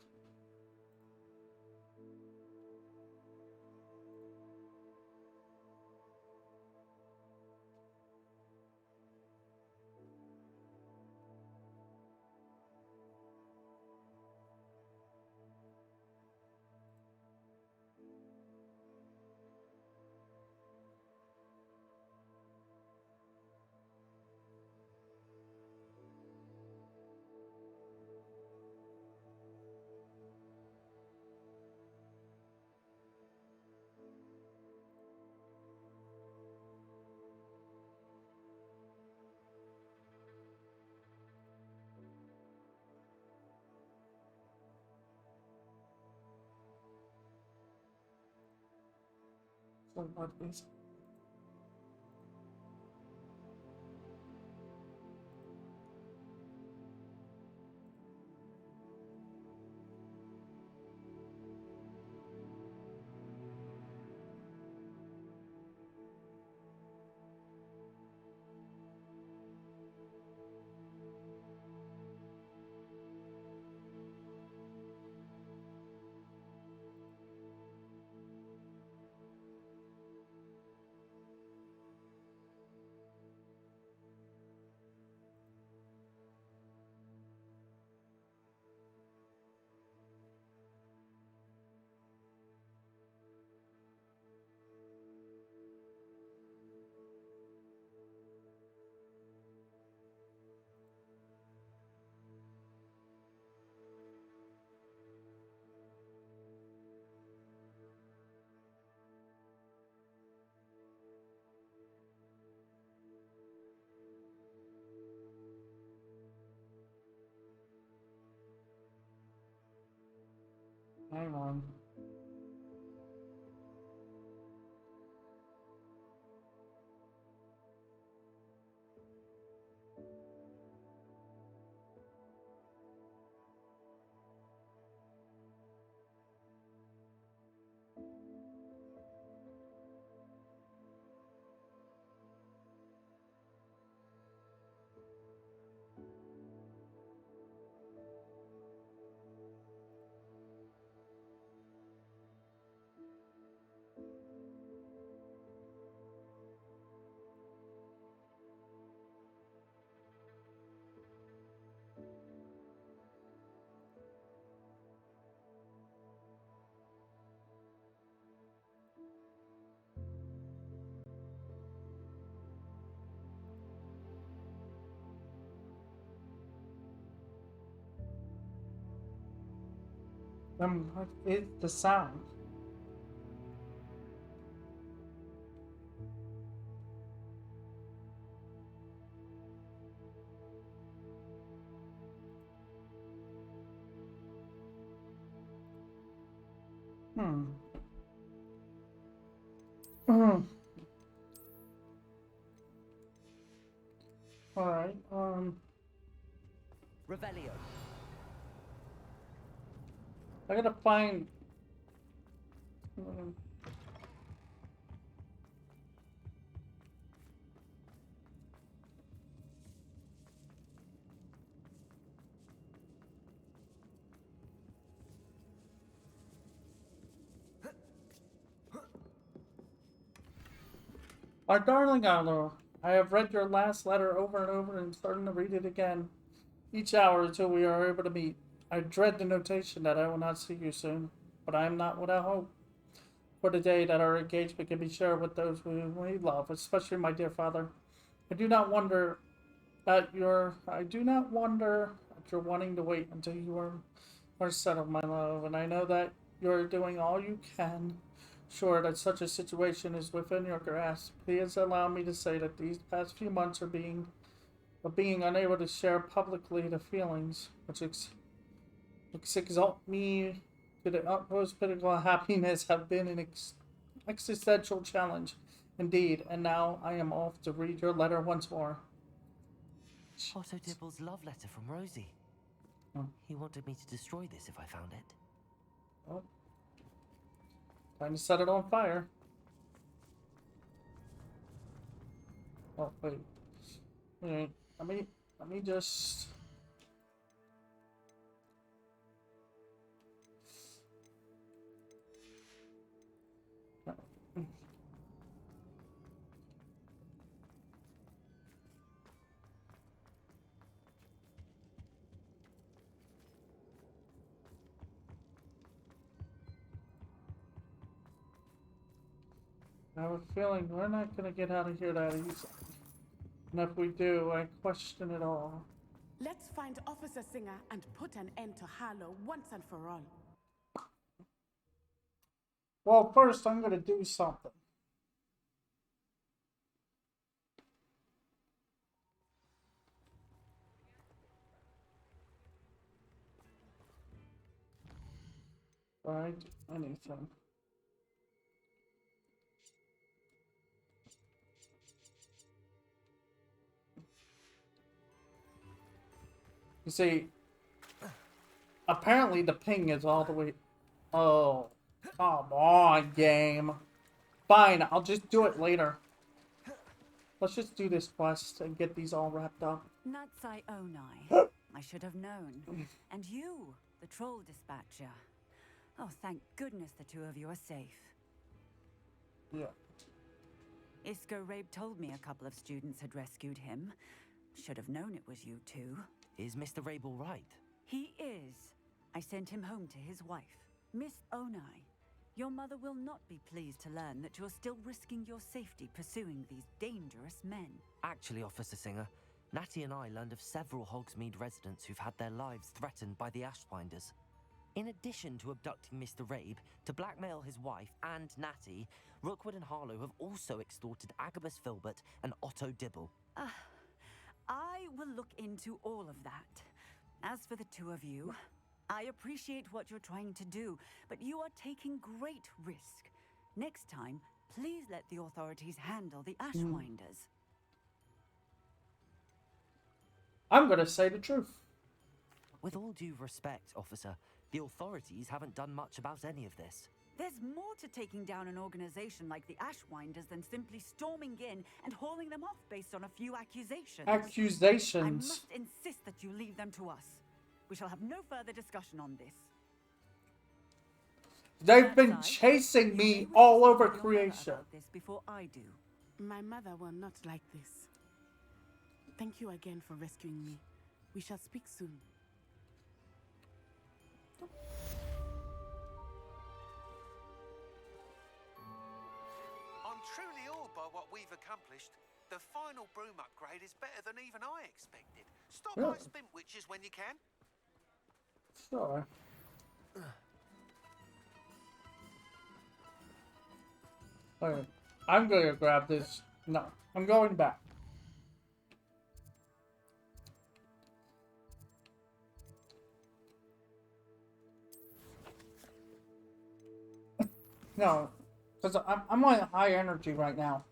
So what is... Hang on. What is the sound? Hmm. All right. Revelio. I gotta find. Our darling Arlo, I have read your last letter over and over and starting to read it again each hour until we are able to meet. I dread the notation that I will not see you soon, but I am not without hope for the day that our engagement can be shared with those whom we love, especially my dear father. I do not wonder I do not wonder at your wanting to wait until you are settled, my love, and I know that you're doing all you can. Sure that such a situation is within your grasp. Please allow me to say that these past few months of being unable to share publicly the feelings which exalt me to the utmost pinnacle of happiness have been an existential challenge indeed, and now I am off to read your letter once more. Otto Dibble's love letter from Rosie. Oh. He wanted me to destroy this if I found it. Oh. Time to set it on fire. Oh, wait. Wait, let me just... I have a feeling we're not gonna get out of here that easy. And if we do, I question it all. Let's find Officer Singer and put an end to Harlow once and for all. Well, first I'm gonna do something. Right? Anything. You see, apparently the ping is all the way... Oh, come on, game. Fine, I'll just do it later. Let's just do this quest and get these all wrapped up. Natsai Onai. I should have known. And you, the troll dispatcher. Oh, thank goodness the two of you are safe. Yeah. Isco Rabe told me a couple of students had rescued him. Should have known it was you two. Is Mr. Rabe all right? He is. I sent him home to his wife. Miss Onai, your mother will not be pleased to learn that you're still risking your safety pursuing these dangerous men. Actually, Officer Singer, Natty and I learned of several Hogsmeade residents who've had their lives threatened by the Ashwinders. In addition to abducting Mr. Rabe, to blackmail his wife and Natty, Rookwood and Harlow have also extorted Agabus Filbert and Otto Dibble. I will look into all of that. As for the two of you, I appreciate what you're trying to do, but you are taking great risk. Next time, please let the authorities handle the Ashwinders. I'm gonna say the truth. With all due respect, officer, the authorities haven't done much about any of this. There's more to taking down an organization like the Ashwinders than simply storming in and hauling them off based on a few accusations. Accusations. I must insist that you leave them to us. We shall have no further discussion on this. They've been chasing me all over creation. This before I do. My mother will not like this. Thank you again for rescuing me. We shall speak soon. I'm truly awed by what we've accomplished. The final broom upgrade is better than even I expected. Stop by Spin Witches when you can. Sure. Okay, I'm gonna grab this. No, I'm going back. No, because I'm on high energy right now.